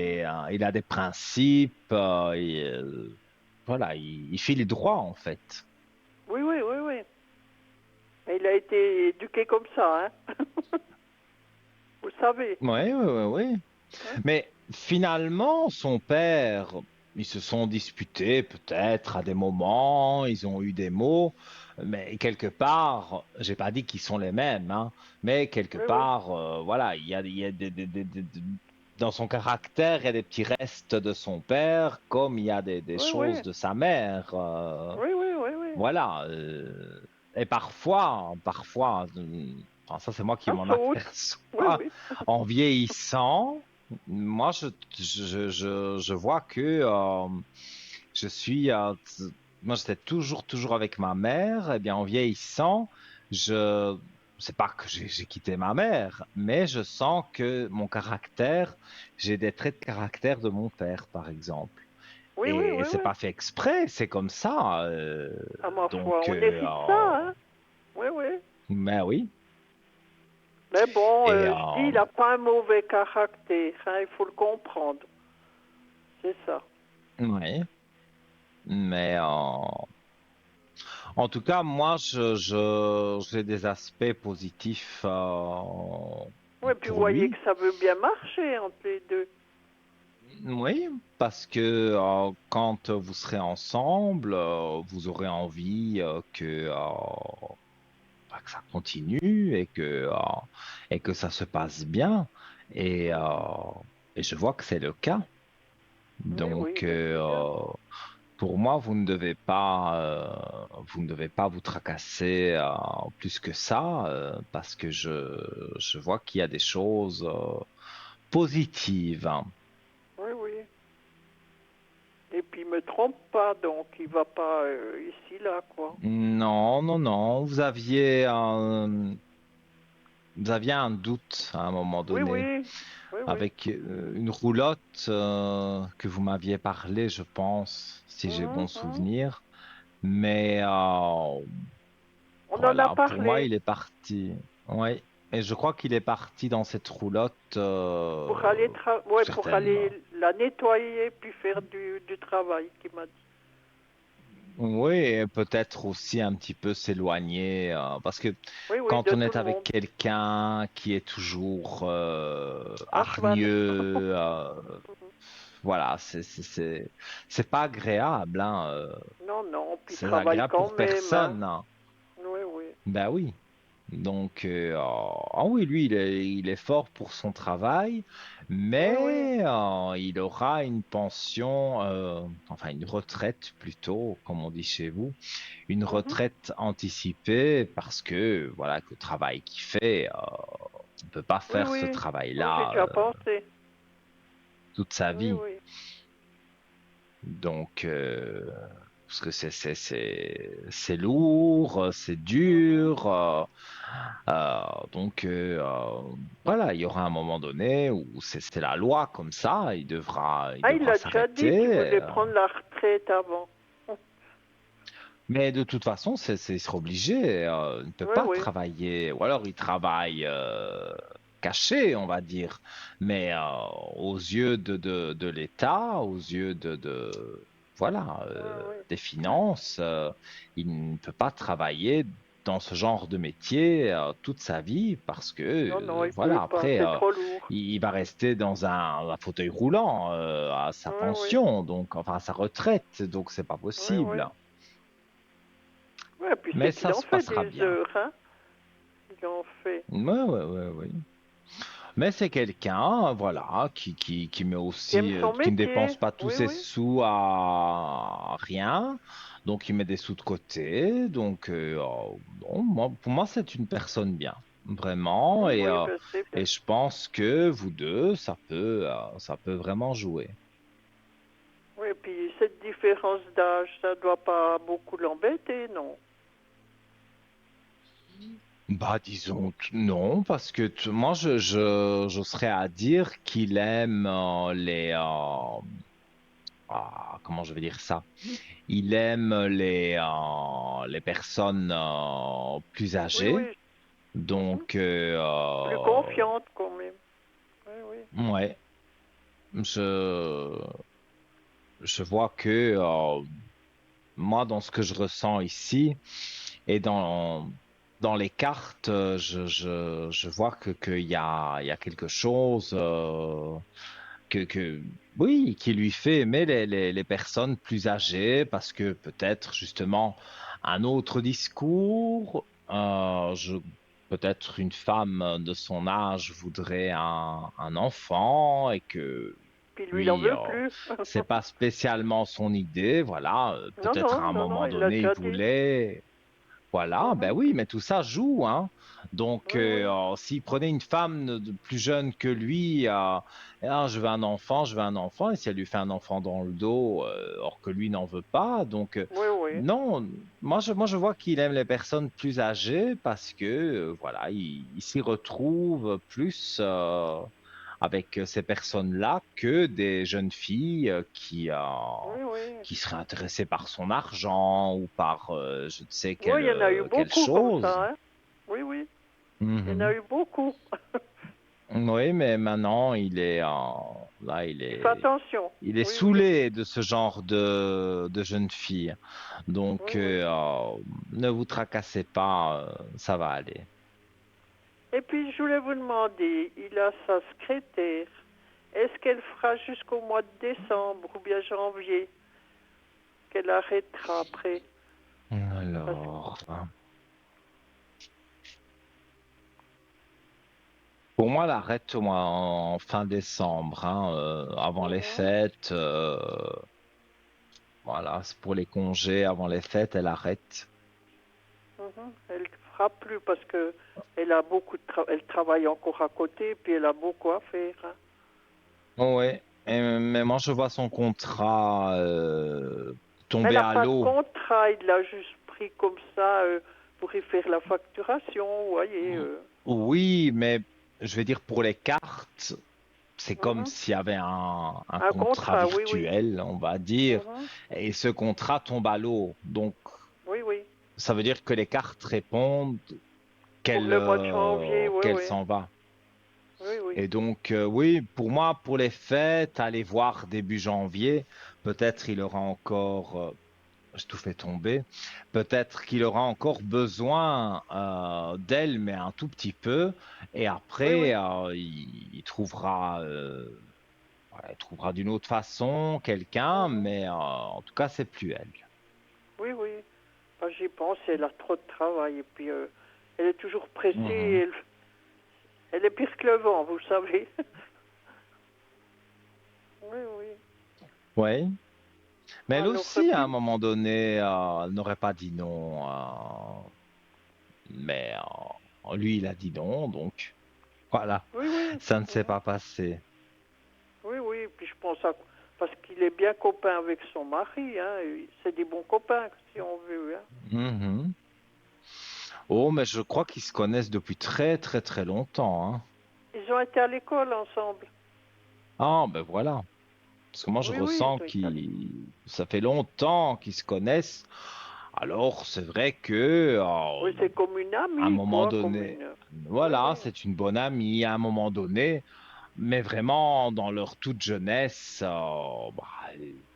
Il a des principes, voilà, il file droit en fait. Oui, oui, oui, oui. Et il a été éduqué comme ça, hein. Vous savez. Oui, oui, oui, oui. Hein. Mais finalement, son père, ils se sont disputés peut-être à des moments, ils ont eu des mots, mais quelque part, j'ai pas dit qu'ils sont les mêmes, hein, mais quelque Oui, oui. part, voilà, il y a dans son caractère, il y a des petits restes de son père, comme il y a des Oui, choses oui. de sa mère. Oui, oui, oui, oui. Voilà. Et parfois, enfin, ça c'est moi qui Un m'en saute. Oui, aperçois, oui. en vieillissant, moi je vois que je suis, moi j'étais toujours avec ma mère, et bien en vieillissant, je, c'est pas que j'ai quitté ma mère, mais je sens que mon caractère, j'ai des traits de caractère de mon père, par exemple. Oui, oui, Et oui, c'est oui. pas fait exprès, c'est comme ça. À ma foi, Donc, on hérite ça, hein. Oui, oui. ben oui. Mais bon, Et je dis, il n'a pas un mauvais caractère, hein, il faut le comprendre. C'est ça. oui, mais en tout cas, moi, j'ai des aspects positifs Oui, puis vous pour voyez lui. que ça veut bien marcher entre les deux. Oui, parce que quand vous serez ensemble, vous aurez envie bah, que ça continue et que ça se passe bien. Et, euh, Mhm. et je vois que c'est le cas. Oui, oui, Donc, ben c'est bien. pour moi, vous ne devez pas vous tracasser plus que ça, parce que je vois qu'il y a des choses positives, hein. Oui, oui. Et puis il me trompe pas, donc il va pas ici, là, quoi. Non, non, non. Vous aviez un doute à un moment Oui, donné oui. Oui, oui. avec une roulotte que vous m'aviez parlé, je pense, si j'ai Mhm, bon mhm. souvenir. Mais On en a voilà, pour moi, parlé il est parti. Oui, et je crois qu'il est parti dans cette roulotte, pour aller, ouais, pour aller certainement. la nettoyer puis faire du travail, qu'il m'a dit. Oui, et peut-être aussi un petit peu s'éloigner, parce que Oui, oui, quand de on tout est le avec monde. quelqu'un qui est toujours À cheval. hargneux, voilà, c'est pas agréable, hein, Non, non, puis il c'est travaille agréable quand pour même, hein. personne, hein. Oui, oui. Ben oui. Donc, ah oui, lui, il est fort pour son travail, Oui, oui. mais il aura une pension, enfin une retraite plutôt, comme on dit chez vous, une Mhm. retraite anticipée parce que, voilà, que le travail qu'il fait, on ne peut pas Oui, faire ce oui. Oui, j'ai travail-là déjà pensé. toute sa Oui, vie. oui. Donc, parce que c'est lourd, c'est Mhm. dur. Donc, voilà, il y aura un moment donné où c'est la loi comme ça, il Ah, il devra a déjà dit qu'il s'arrêter. voulait prendre la retraite avant. Mais de toute façon, il sera obligé. Il ne peut Oui, pas oui. travailler, ou alors il travaille caché, on va dire. Mais aux yeux de l'État, aux yeux voilà, Oui, oui. des finances, il ne peut pas travailler dans ce genre de métier toute sa vie parce que, Non, non, il peut voilà, pas. après, C'est trop lourd. il va rester dans un fauteuil roulant à sa Oui, oui. pension, donc, enfin, à sa retraite, donc c'est pas Oui, oui. possible. Oui, et puis Mais c'est qu'il ça en se fait passera des bien. heures, hein. Il en fait. Ouais, ouais, ouais, ouais. Mais c'est quelqu'un, voilà, qui met Qui aime aussi, son qui ne dépense métier. pas tous Oui, ses oui. sous à rien. Donc, il met des sous de côté. Donc, bon, pour moi, c'est une personne bien. Vraiment. Oui, oui, ben c'est bien. Et je pense que vous deux, ça peut vraiment jouer. Oui, et puis cette différence d'âge, ça doit pas beaucoup l'embêter, non. Bah, disons non, parce que moi, je serais à dire qu'il aime comment je vais dire ça? Il aime les personnes plus Oui, âgées. oui. Mhm. Donc, Plus confiante quand même. Oui, oui. ouais, je, je vois que moi, dans ce que je ressens ici et dans les cartes, je vois qu'il y a quelque chose que, oui, qui lui fait aimer les personnes plus âgées parce que peut-être justement un autre discours, peut-être une femme de son âge voudrait un enfant et que Puis lui, il en lui, veut plus. c'est pas spécialement son idée, voilà, Non, peut-être à non, un non, non, moment il l'a donné, il déjà dit. voulait. Voilà, ben Mhm. oui, mais tout ça joue, hein. Donc, Oui, oui. s'il prenait une femme plus jeune que lui, ah, je veux un enfant, je veux un enfant, et si elle lui fait un enfant dans le dos, or que lui n'en veut pas, donc Oui, oui. non, moi je vois qu'il aime les personnes plus âgées parce que voilà, il s'y retrouve plus avec ces personnes-là que des jeunes filles Oui, oui. qui seraient intéressées par son argent ou par je ne sais Oui, il y en a eu quelle beaucoup comme chose. ça, hein. Oui, oui. Il y en a Mhm. eu beaucoup. Oui, mais maintenant Il fait attention. il est Oui, oui. saoulé de ce genre de jeune fille. Oui, Donc oui. ne vous tracassez pas, ça va aller. Et puis, je voulais vous demander, il a sa secrétaire. Est-ce qu'elle fera jusqu'au mois de décembre ou bien janvier qu'elle arrêtera après? Parce Alors, pour moi, l'arrête moi en fin décembre, hein, avant les Mhm, fêtes. Voilà, c'est pour les congés avant les fêtes, elle arrête. mhm. Elle ne fera plus parce que elle a beaucoup elle travaille encore à côté, puis elle a beaucoup à faire, hein. Ouais, mais moi je vois son contrat Mais elle tomber n'a à pas de l'eau. contrat, il l'a juste pris comme ça pour y faire la facturation, vous voyez. Oui, mais je vais dire pour les cartes, c'est comme Mhm. s'il y avait un Un contrat contrat, oui, oui. virtuel, on va dire, Mhm. et ce contrat tombe à l'eau. Donc, Oui, oui. ça veut dire que les cartes répondent Pour le mois de janvier, oui, qu'elle oui. s'en va. Oui, oui. Et donc, oui, pour moi, pour les fêtes, aller voir début janvier, peut-être il aura encore, j'ai tout fait tomber, peut-être qu'il aura encore besoin d'elle, mais un tout petit peu, et Oui, après, oui. il trouvera, voilà, il trouvera d'une autre façon quelqu'un, Mhm. mais en tout cas, c'est plus elle. Oui, oui. Enfin, j'y pense, elle a trop de travail et puis elle est toujours pressée. Mhm. Elle est pire que le vent, vous savez. Oui, oui. Oui, mais elle Alors, aussi, à un puis, moment donné, elle n'aurait pas dit non, mais lui, il a dit non, donc voilà, oui, oui. ça ne s'est Mhm. pas passé. Oui, oui. Puis je pense à. Parce qu'il est bien copain avec son mari, hein. C'est des bons copains, si on veut, hein. Mhm. Oh, mais je crois qu'ils se connaissent depuis très très très longtemps, hein. Ils ont été à l'école ensemble. Ah, ben voilà. Parce que moi, je Oui, oui, ressens ils ont été à l'école. ça fait longtemps qu'ils se connaissent. Alors, c'est vrai que, Oui, c'est comme une à un amie, moment quoi, comme donné, une. Oui, voilà, oui. c'est une bonne amie à un moment donné, mais vraiment, dans leur toute jeunesse, bah,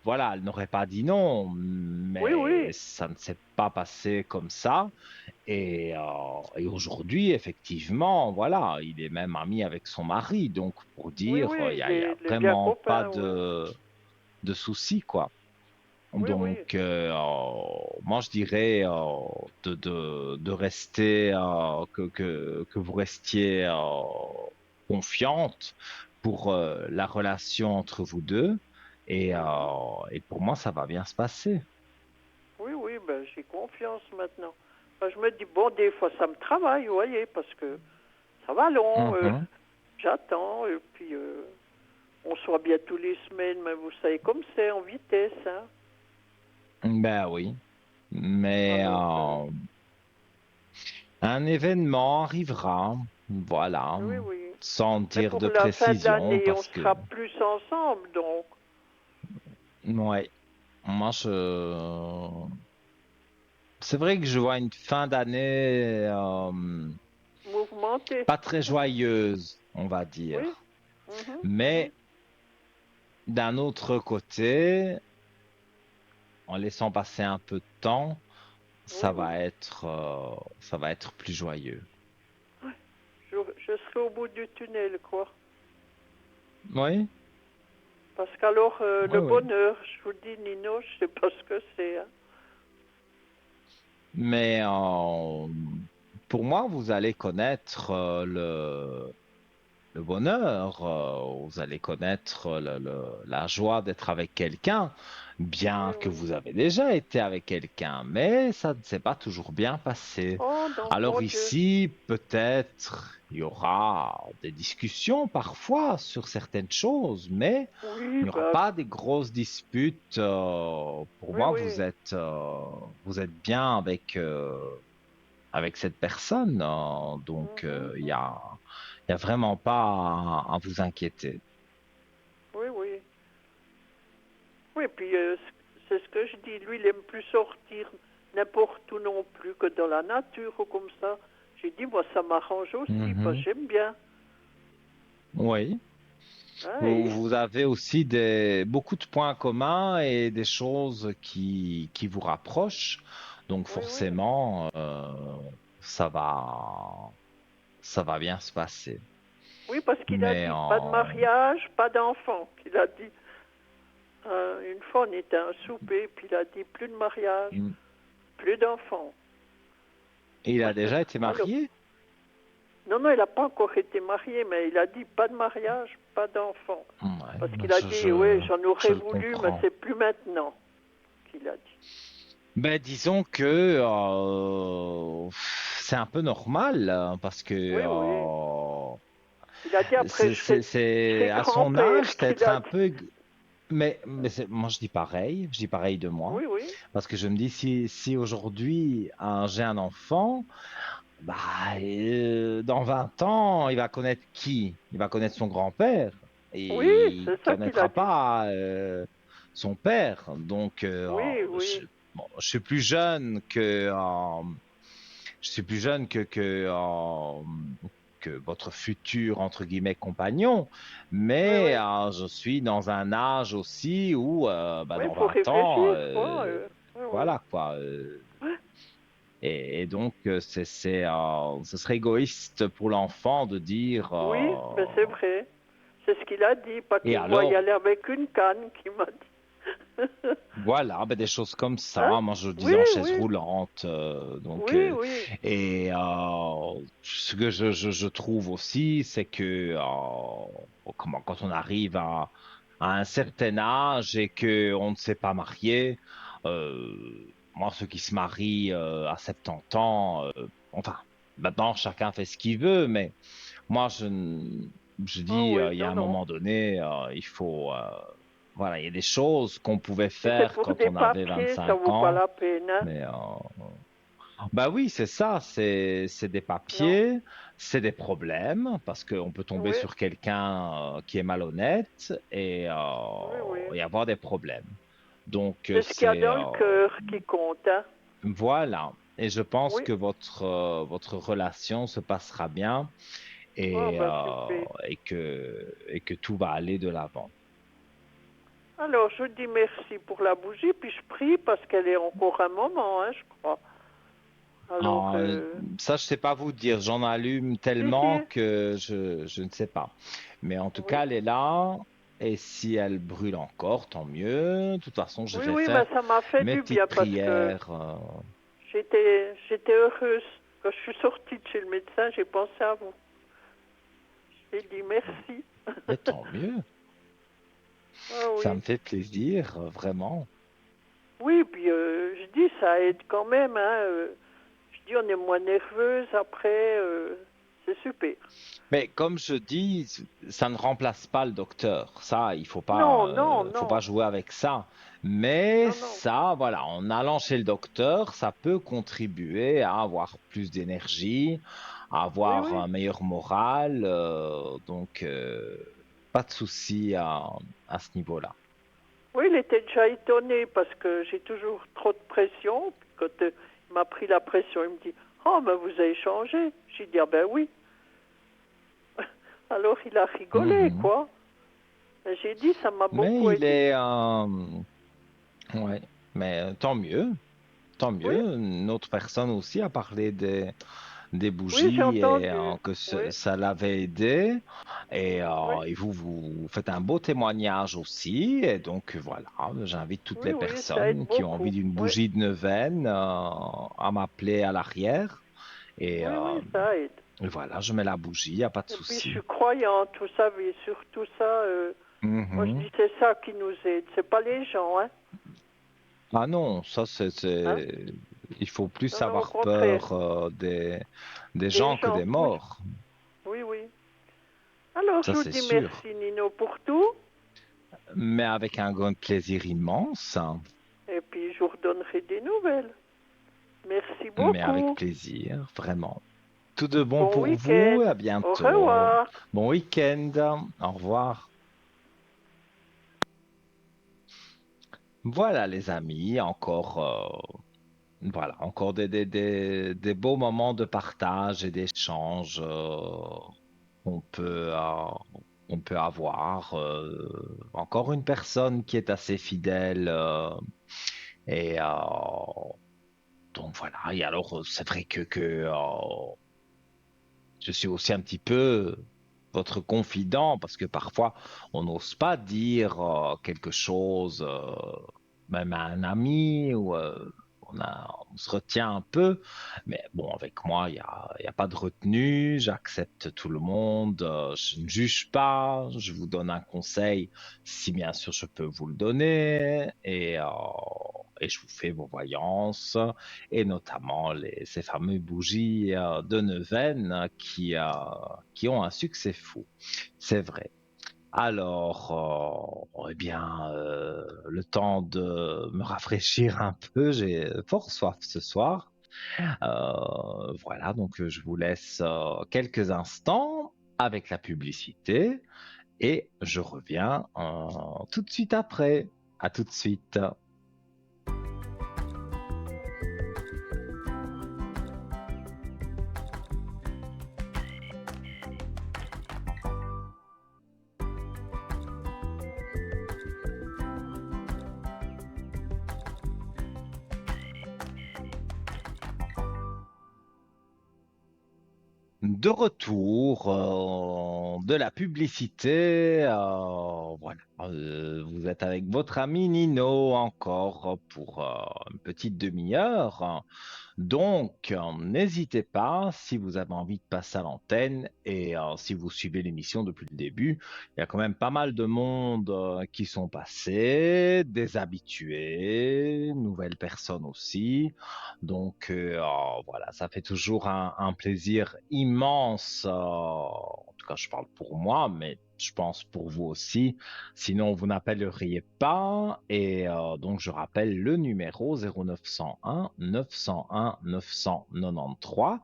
voilà, elle n'aurait pas dit non, Oui, mais oui. ça ne s'est pas passé comme ça. Et aujourd'hui, effectivement, voilà, il est même ami avec son mari. Donc, pour Oui, dire, oui, il y a il est bien vraiment pas copain, oui. de souci, quoi. Oui, Donc, oui. moi, je dirais de rester, que vous restiez confiante pour la relation entre vous deux. Mhm. Et pour moi, ça va bien se passer. Oui, oui, ben j'ai confiance maintenant. Ben, je me dis, bon, des fois ça me travaille, vous voyez, parce que ça va long, Mhm. j'attends, et puis on soit bien tous les semaines, mais vous savez comme c'est en vitesse, hein. Ben oui. Mais Alors, Un événement arrivera, voilà, Oui, oui. sans Mais dire pour de la fin de précision, l'année, on parce que, sera plus ensemble, donc. ouais, moi c'est vrai que je vois une fin d'année Mouvementé. pas très joyeuse, on va Oui. dire. Mhm, mhm. Mais d'un autre côté, en laissant passer un peu de temps, Oui, oui. ça va être plus joyeux. Je serai au bout du tunnel, quoi. Oui, Parce qu'alors, oui, le oui. bonheur, je vous dis, Nino, je sais pas ce que c'est, hein. Mais pour moi, vous allez connaître le bonheur, vous allez connaître la joie d'être avec quelqu'un, Oui, bien que oui. vous avez déjà été avec quelqu'un, mais ça ne s'est pas toujours bien passé. Oh non, Alors mon Dieu. ici, peut-être, il y aura des discussions parfois sur certaines choses, mais Oui, il n'y aura bah, pas des grosses disputes. Pour oui, moi, oui. vous êtes bien avec cette personne, donc Mhm, il y a vraiment pas à vous inquiéter. oui, oui. Oui, puis c'est ce que je dis. Lui, il aime plus sortir n'importe où non plus que dans la nature ou comme ça. J'ai dit, moi, ça m'arrange aussi, parce que Mhm. j'aime bien. Oui. Hein, Vous avez aussi beaucoup de points communs et des choses qui vous rapprochent. Donc oui, oui. forcément, ça va, ça va bien se passer. Oui, parce qu'il a Mais dit pas de mariage, pas d'enfant. Il a dit, une fois, on était à un souper, puis il a dit plus de mariage, plus d'enfants. il a déjà été Alors, marié? non, non, il n'a pas encore été marié, mais il a dit pas de mariage, pas d'enfant. Ouais, Parce ben qu'il a dit, oui, j'en je aurais le voulu, mais comprends. c'est plus maintenant qu'il a dit. Ben, disons que c'est un peu normal hein, parce que Oui, oui. Il a dit après, c'est c'est à son grand-père âge qu'il d'être a un dit. peu. Mais moi je dis pareil de moi Oui, oui. parce que je me dis si aujourd'hui j'ai un enfant, bah dans 20 ans il va connaître qui? Il va connaître son grand-père et Oui, il c'est ça qu'il a connaîtra dit. pas son père. Donc Oui, oui. bon, je suis plus jeune que votre futur, entre guillemets, compagnon, Oui, mais oui. je suis dans un âge aussi où, bah, Oui, il dans faut 20 ans, réfléchir, quoi. Oui, oui. voilà quoi. Et donc, ce serait égoïste pour l'enfant de dire, Oui, mais c'est vrai. C'est ce qu'il a dit, pas et qu'il me voit y alors, aller avec une canne, qu'il m'a dit. voilà, ben, des choses comme Hein? ça. Moi, je Oui, disais en chaise oui. roulante. Oui, oui. Et ce que je trouve aussi, c'est que quand on arrive à un certain âge et que on ne s'est pas marié, moi, ceux qui se marient à 70 ans, enfin, maintenant, chacun fait ce qu'il veut, mais moi, je Ah dis, oui, il y a non, un non. moment donné, il faut, voilà, il y a des choses qu'on pouvait Et c'est faire pour quand des on avait papiers, ça 25 vaut pas ans, la peine, hein? mais bah oui, c'est ça, c'est des Non. papiers, c'est des problèmes, parce qu'on peut tomber Oui, sur quelqu'un qui est malhonnête oui, oui. et avoir des problèmes. Donc, C'est ce qu'il y a dans le cœur qui compte, hein? voilà. Et je pense Oui. que votre relation se passera bien Ah, bah, super. et que tout va aller de l'avant. Alors, je dis merci pour la bougie, puis je prie parce qu'elle est encore un moment, hein, je crois. Alors, Ah, ça, je sais pas vous dire. J'en allume si, si. tellement que je ne sais pas. Mais en tout Oui. cas, elle est là. Et si elle brûle encore, tant mieux. De toute façon, je Oui, vais oui, mais faire ça m'a fait mes du petites bien parce que prières. j'étais heureuse. Quand je suis sortie de chez le médecin, j'ai pensé à vous. J'ai dit merci. Et tant mieux. Ah Ça oui. me fait plaisir, vraiment. Oui, puis je dis, ça aide quand même, hein. Je dis, on est moins nerveuse après. C'est super. Mais comme je dis, ça ne remplace pas le docteur. Ça, Non, non, faut non, pas jouer avec ça. Mais non, non. ça, voilà, en allant chez le docteur, ça peut contribuer à avoir plus d'énergie, à Oui, avoir oui. un meilleur moral. Donc, pas de souci à ce niveau-là. Oui, il était déjà étonné parce que j'ai toujours trop de pression. Puis quand il m'a pris la pression, il me dit, oh, ben vous avez changé. J'ai dit, ah ben oui. Alors il a rigolé, Mhm. quoi. Et j'ai dit, ça m'a Mais beaucoup il aidé. est, ouais, mais tant mieux. Tant Oui, mieux. Une autre personne aussi a parlé des oui, j'ai bougies et entendu. que Oui, ça l'avait aidé. oui, Et vous faites un beau témoignage aussi. Et donc voilà, j'invite toutes oui, les oui, ça aide personnes qui ont envie beaucoup. d'une Oui, bougie de neuvaine à m'appeler à l'arrière. Et, oui, oui, ça aide. voilà, je mets la bougie, il n'y a pas de Et puis je souci. suis croyante, vous savez, sur tout ça. Moi je Mhm. dis, c'est ça qui nous aide. C'est pas les gens, hein. Ah non, Hein? il faut plus Non, non, au avoir contraire. peur des Des gens que gens, des oui, morts. oui, oui. Alors Ça, je vous c'est dis sûr. merci Nino pour tout. Mais avec un grand plaisir immense, hein. Et puis je vous redonnerai des nouvelles. Merci Mais avec beaucoup. plaisir, vraiment. Tout de bon Bon pour week-end. vous et à Au bientôt. revoir. Bon week-end. Au revoir. Voilà, les amis, voilà, encore des beaux moments de partage et d'échange qu'on peut, euh, qu'on peut avoir. Encore une personne qui est assez fidèle. Et donc voilà. Et alors, c'est vrai que je suis aussi un petit peu votre confident parce que parfois on n'ose pas dire quelque chose, même à un ami ou on se retient un peu. Mais bon, avec moi, il y a pas de retenue. J'accepte tout le monde. Je ne juge pas. Je vous donne un conseil si bien sûr je peux vous le donner et je vous fais vos voyances et notamment ces fameuses bougies de neuvaine qui ont un succès fou. C'est vrai. Alors, eh bien, le temps de me rafraîchir un peu, j'ai fort soif ce soir. Voilà, donc je vous laisse quelques instants avec la publicité et je reviens tout de suite après. À tout de suite. De retour de la publicité, voilà. Vous êtes avec votre ami Nino encore pour une petite demi-heure. Donc, n'hésitez pas si vous avez envie de passer à l'antenne et si vous suivez l'émission depuis le début, il y a quand même pas mal de monde qui sont passés, des habitués, nouvelles personnes aussi. Donc, voilà, ça fait toujours un plaisir immense. En tout cas, je parle pour moi, mais je pense pour vous aussi. Sinon, vous n'appelleriez pas. Et donc, je rappelle le numéro 0901 901 993.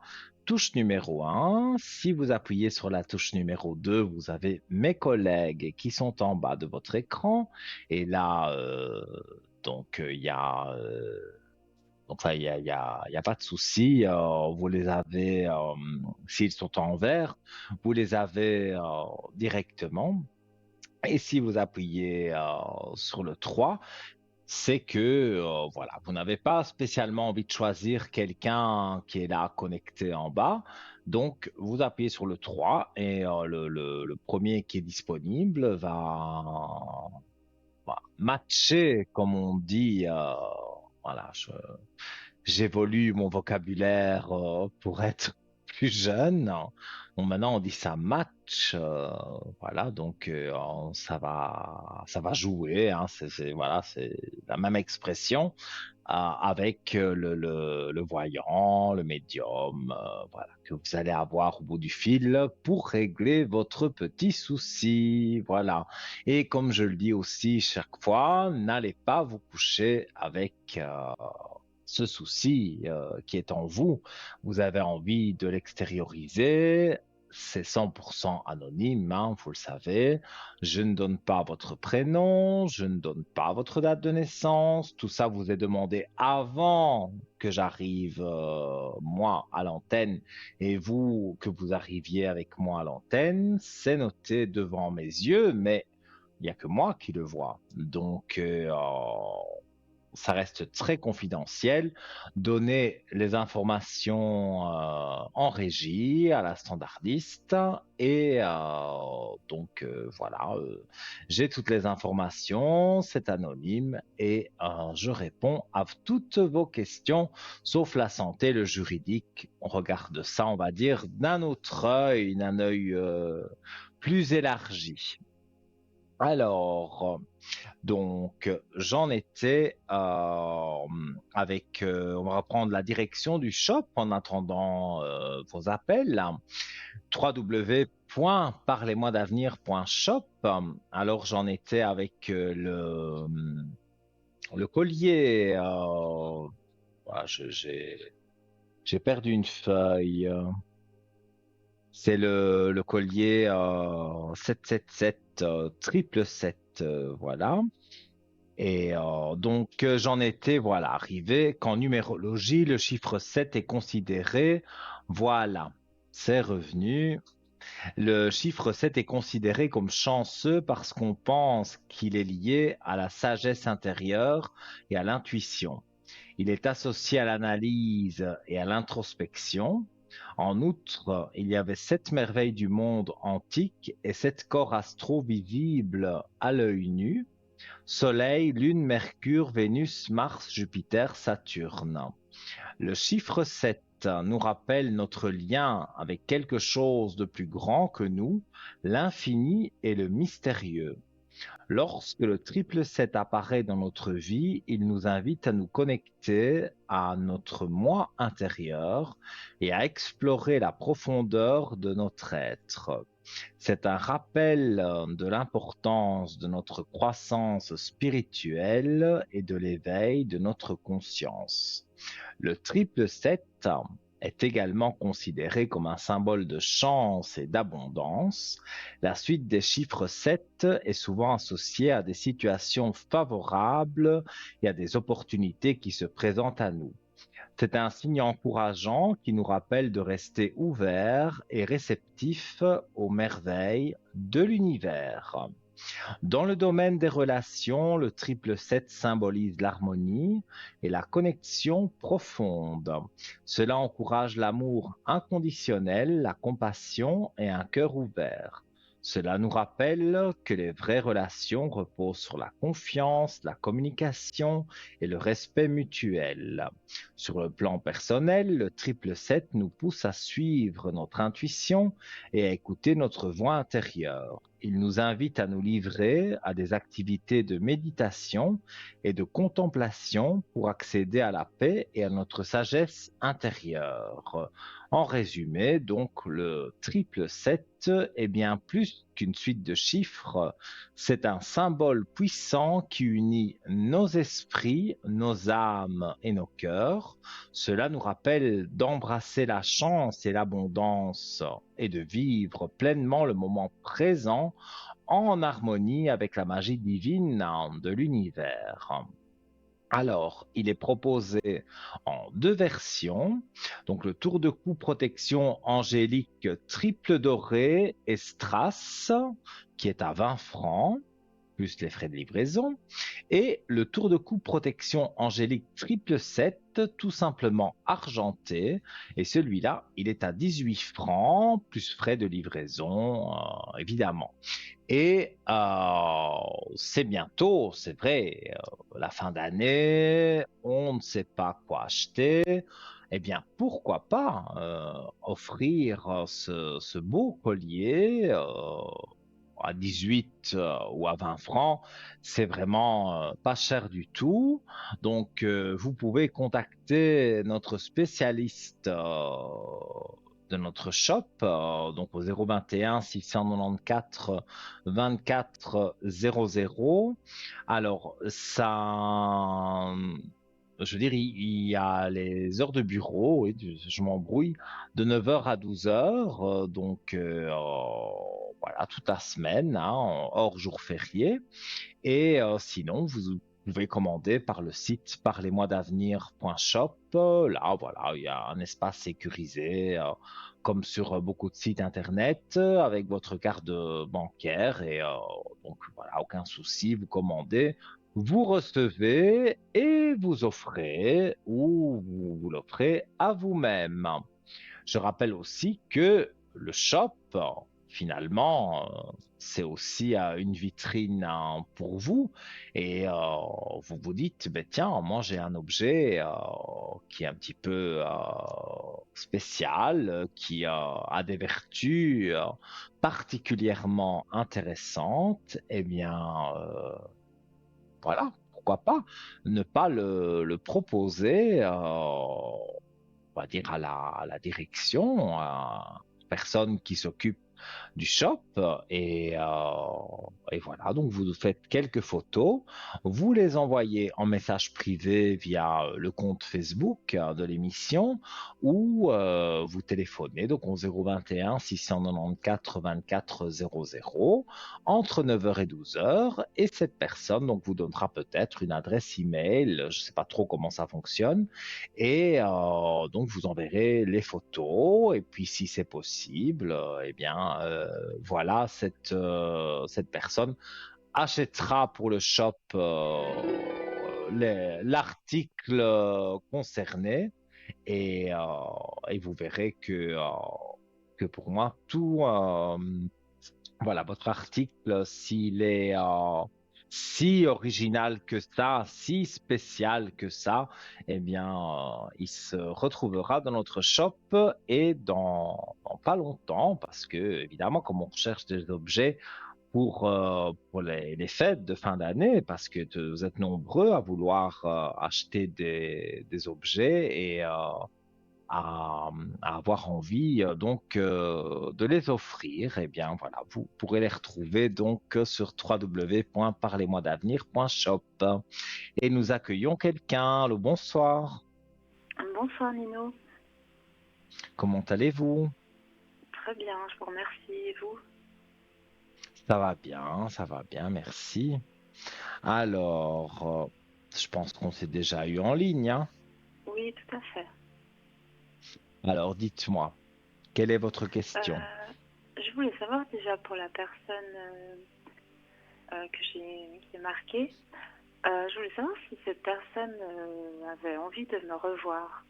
Touche numéro 1. Si vous appuyez sur la touche numéro 2, vous avez mes collègues qui sont en bas de votre écran. Et là, il y a donc ça, il y a pas de souci. Vous les avez, s'ils sont en vert, vous les avez directement. Et si vous appuyez sur le 3, c'est que voilà, vous n'avez pas spécialement envie de choisir quelqu'un qui est là connecté en bas. Donc, vous appuyez sur le 3 et le premier qui est disponible va matcher, comme on dit. Voilà, j'évolue mon vocabulaire pour être plus jeune. Bon, maintenant, on dit ça match. Voilà, donc ça va jouer. Hein, voilà, c'est la même expression avec le voyant, le médium, voilà, que vous allez avoir au bout du fil pour régler votre petit souci. Voilà. Et comme je le dis aussi chaque fois, n'allez pas vous coucher avec ce souci qui est en vous. Vous avez envie de l'extérioriser. C'est 100% anonyme, hein, vous le savez. Je ne donne pas votre prénom, je ne donne pas votre date de naissance. Tout ça vous est demandé avant que j'arrive, moi, à l'antenne et vous, que vous arriviez avec moi à l'antenne. C'est noté devant mes yeux, mais il n'y a que moi qui le vois. Donc, ça reste très confidentiel. Donner les informations en régie à la standardiste et voilà, j'ai toutes les informations, c'est anonyme et je réponds à toutes vos questions, sauf la santé, le juridique. On regarde ça, on va dire, d'un œil plus élargi. Alors, j'en étais on va reprendre la direction du shop en attendant vos appels. www.parlez-moi-d'avenir.shop. Alors, j'en étais avec le collier. Voilà, j'ai perdu une feuille. C'est le collier 777 triple 7, voilà. Et j'en étais voilà, arrivé qu'en numérologie, le chiffre 7 est considéré, voilà, c'est revenu. Le chiffre 7 est considéré comme chanceux parce qu'on pense qu'il est lié à la sagesse intérieure et à l'intuition. Il est associé à l'analyse et à l'introspection. En outre, il y avait 7 merveilles du monde antique et 7 corps astraux visibles à l'œil nu. Soleil, Lune, Mercure, Vénus, Mars, Jupiter, Saturne. Le chiffre 7 nous rappelle notre lien avec quelque chose de plus grand que nous, l'infini et le mystérieux. Lorsque le triple 7 apparaît dans notre vie, il nous invite à nous connecter à notre moi intérieur et à explorer la profondeur de notre être. C'est un rappel de l'importance de notre croissance spirituelle et de l'éveil de notre conscience. Le triple 7 est également considéré comme un symbole de chance et d'abondance. La suite des chiffres 7 est souvent associée à des situations favorables et à des opportunités qui se présentent à nous. C'est un signe encourageant qui nous rappelle de rester ouverts et réceptifs aux merveilles de l'univers. Dans le domaine des relations, le triple 7 symbolise l'harmonie et la connexion profonde. Cela encourage l'amour inconditionnel, la compassion et un cœur ouvert. Cela nous rappelle que les vraies relations reposent sur la confiance, la communication et le respect mutuel. Sur le plan personnel, le triple 7 nous pousse à suivre notre intuition et à écouter notre voix intérieure. Il nous invite à nous livrer à des activités de méditation et de contemplation pour accéder à la paix et à notre sagesse intérieure. En résumé, donc, le triple 7 est bien plus qu'une suite de chiffres, c'est un symbole puissant qui unit nos esprits, nos âmes et nos cœurs. Cela nous rappelle d'embrasser la chance et l'abondance et de vivre pleinement le moment présent en harmonie avec la magie divine de l'univers. Alors, il est proposé en 2 versions. Donc, le tour de cou protection angélique triple doré et strass, qui est à 20 francs, plus les frais de livraison. Et le tour de cou protection angélique triple 7, tout simplement argenté. Et celui-là, il est à 18 francs, plus frais de livraison, évidemment. Et c'est bientôt, c'est vrai, la fin d'année, on ne sait pas quoi acheter. eh bien, pourquoi pas offrir ce beau collier à 18 ou à 20 francs. C'est vraiment pas cher du tout. Donc, vous pouvez contacter notre spécialiste de notre shop, donc au 021 694 24 00. Alors, ça, je veux dire, il y a les heures de bureau, oui, je m'embrouille, de 9 heures à 12 heures, donc voilà, toute la semaine, hein, hors jour férié. Et sinon, vous pouvez commander par le site parlez-moi-d'avenir.shop. Là, voilà, il y a un espace sécurisé, comme sur beaucoup de sites internet, avec votre carte bancaire. Et donc, voilà, aucun souci, vous commandez, vous recevez et vous offrez ou vous l'offrez à vous-même. Je rappelle aussi que le shop, finalement, c'est aussi une vitrine pour vous. Et vous vous dites, ben, tiens, moi j'ai un objet qui est un petit peu spécial, qui a des vertus particulièrement intéressantes. Eh bien, voilà, pourquoi pas ne pas le proposer, on va dire, à la direction, à la personne qui s'occupe du shop. Et, et voilà, donc vous faites quelques photos, vous les envoyez en message privé via le compte Facebook de l'émission ou vous téléphonez donc au 021 694 24 00 entre 9 heures et 12 heures et cette personne donc vous donnera peut-être une adresse email, je ne sais pas trop comment ça fonctionne et donc vous enverrez les photos et puis si c'est possible, eh bien voilà, cette personne achètera pour le shop l'article concerné et, et vous verrez que pour moi, tout, voilà, votre article, s'il est si original que ça, si spécial que ça, eh bien, il se retrouvera dans notre shop et dans pas longtemps, parce que évidemment, comme on recherche des objets pour les fêtes de fin d'année, parce que vous êtes nombreux à vouloir acheter des objets et à, à avoir envie donc de les offrir, eh bien voilà, vous pourrez les retrouver donc sur www.parlez-moi-d'avenir.shop. Et nous accueillons quelqu'un. Le bonsoir. Bonsoir Nino. Comment allez-vous? Très bien, je vous remercie. Et vous? Ça va bien, merci. Alors, je pense qu'on s'est déjà eu en ligne, hein. Oui, tout à fait. Alors, dites-moi, quelle est votre question? Je voulais savoir déjà pour la personne qui est marquée, je voulais savoir si cette personne avait envie de me revoir.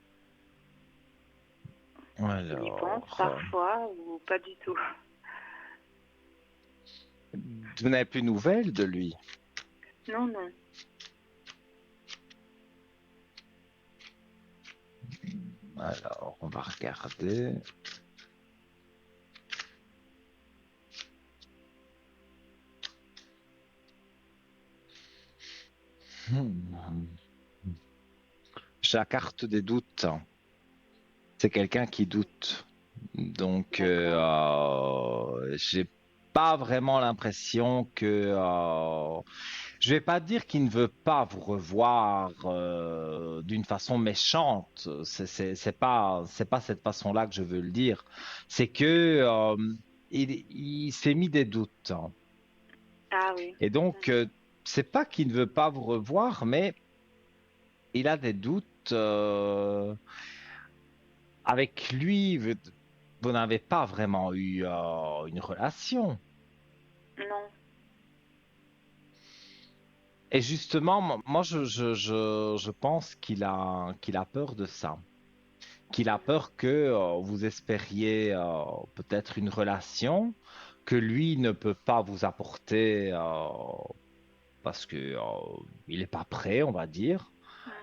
Il y pense Alors, parfois ou pas du tout. vous n'avez plus de nouvelles de lui? Non, non. Alors, on va regarder. Hmm. J'ai la carte des doutes. C'est quelqu'un qui doute. Donc, j'ai pas vraiment l'impression que. Je vais pas dire qu'il ne veut pas vous revoir d'une façon méchante. C'est pas cette façon-là que je veux le dire. C'est que il s'est mis des doutes. Ah oui. Et donc, c'est pas qu'il ne veut pas vous revoir, mais il a des doutes. Avec lui, vous n'avez pas vraiment eu une relation. Non. Et justement, moi, je pense qu'il a peur de ça. Qu'il a peur que vous espériez peut-être une relation que lui ne peut pas vous apporter parce que il n'est pas prêt, on va dire.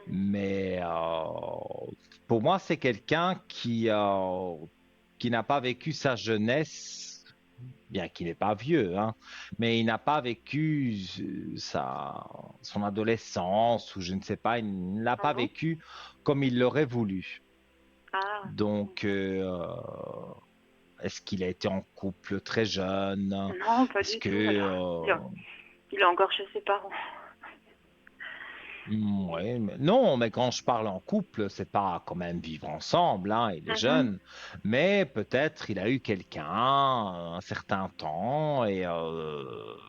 Mais pour moi, c'est quelqu'un qui n'a pas vécu sa jeunesse, bien qu'il n'est pas vieux, hein, mais il n'a pas vécu son adolescence, ou je ne sais pas, il ne l'a pas Mhm. vécu comme il l'aurait voulu. Ah, Donc, est-ce qu'il a été en couple très jeune? non, pas Est-ce du que... tout. Il est encore chez ses parents. Ouais, non, mais quand je parle en couple, c'est pas quand même vivre ensemble, hein, il est Mhm. jeune, mais peut-être il a eu quelqu'un un certain temps et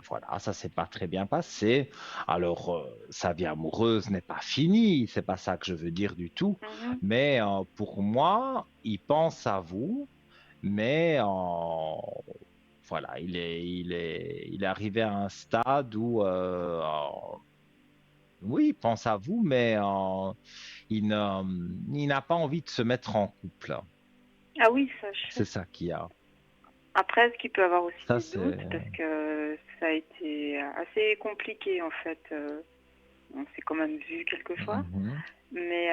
voilà, ça s'est pas très bien passé. Alors, sa vie amoureuse n'est pas finie, c'est pas ça que je veux dire du tout, Mhm. mais pour moi, il pense à vous, mais voilà, il est arrivé à un stade où oui, il pense à vous, mais il n'a pas envie de se mettre en couple. Ah oui, ça je C'est sais. ça qu'il y a. Après, est-ce qu'il peut avoir aussi Ça, des doutes? c'est... Parce que ça a été assez compliqué en fait. On s'est quand même vu quelques fois, Mhm. mais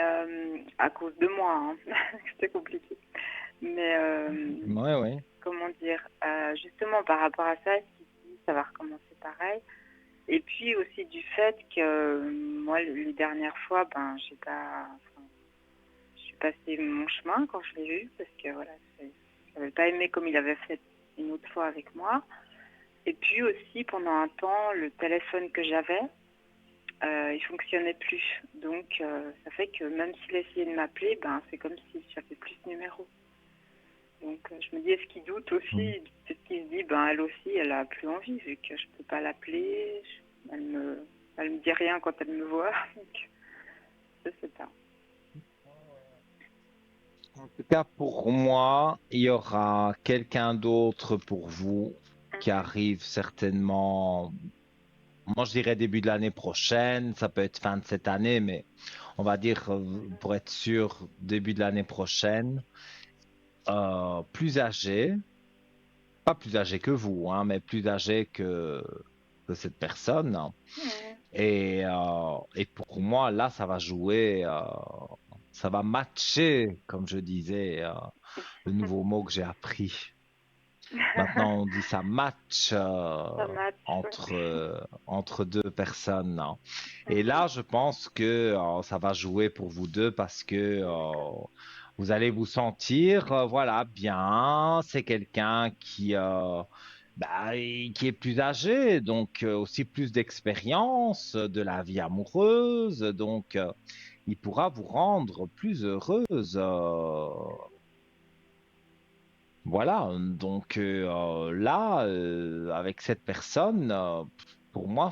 à cause de moi, hein. C'était compliqué. Mais Ouais, ouais. comment dire, justement par rapport à ça, si ça va recommencer pareil. Et puis aussi du fait que moi, les dernières fois, ben, j'ai pas, enfin, je suis passé mon chemin quand je l'ai vu, parce que voilà, je n'avais pas aimé comme il avait fait une autre fois avec moi. Et puis aussi, pendant un temps, le téléphone que j'avais, il fonctionnait plus. Donc, ça fait que même s'il essayait de m'appeler, ben, c'est comme si j'avais plus de numéro. Donc, je me dis, est-ce qu'il doute Mhm. aussi? Peut-être qu'il se dit, ben, elle aussi, elle a plus envie, vu que je peux pas l'appeler. Elle me dit rien quand elle me voit. Donc, je sais pas. En tout cas, pour moi, il y aura quelqu'un d'autre pour vous qui Mhm. arrive certainement, moi je dirais début de l'année prochaine, ça peut être fin de cette année, mais on va dire pour être sûr, début de l'année prochaine, plus âgé, pas plus âgé que vous, hein, mais plus âgé que cette personne. Mhm. Et pour moi, là, ça va jouer, ça va matcher, comme je disais, le nouveau mot que j'ai appris. Maintenant, on dit ça match Ça match, ouais. entre deux personnes, hein. Et Mhm. là, je pense que ça va jouer pour vous deux parce que vous allez vous sentir, voilà, bien. C'est quelqu'un qui est plus âgé, donc aussi plus d'expérience de la vie amoureuse, donc il pourra vous rendre plus heureuse. Voilà, donc là, avec cette personne, pour moi,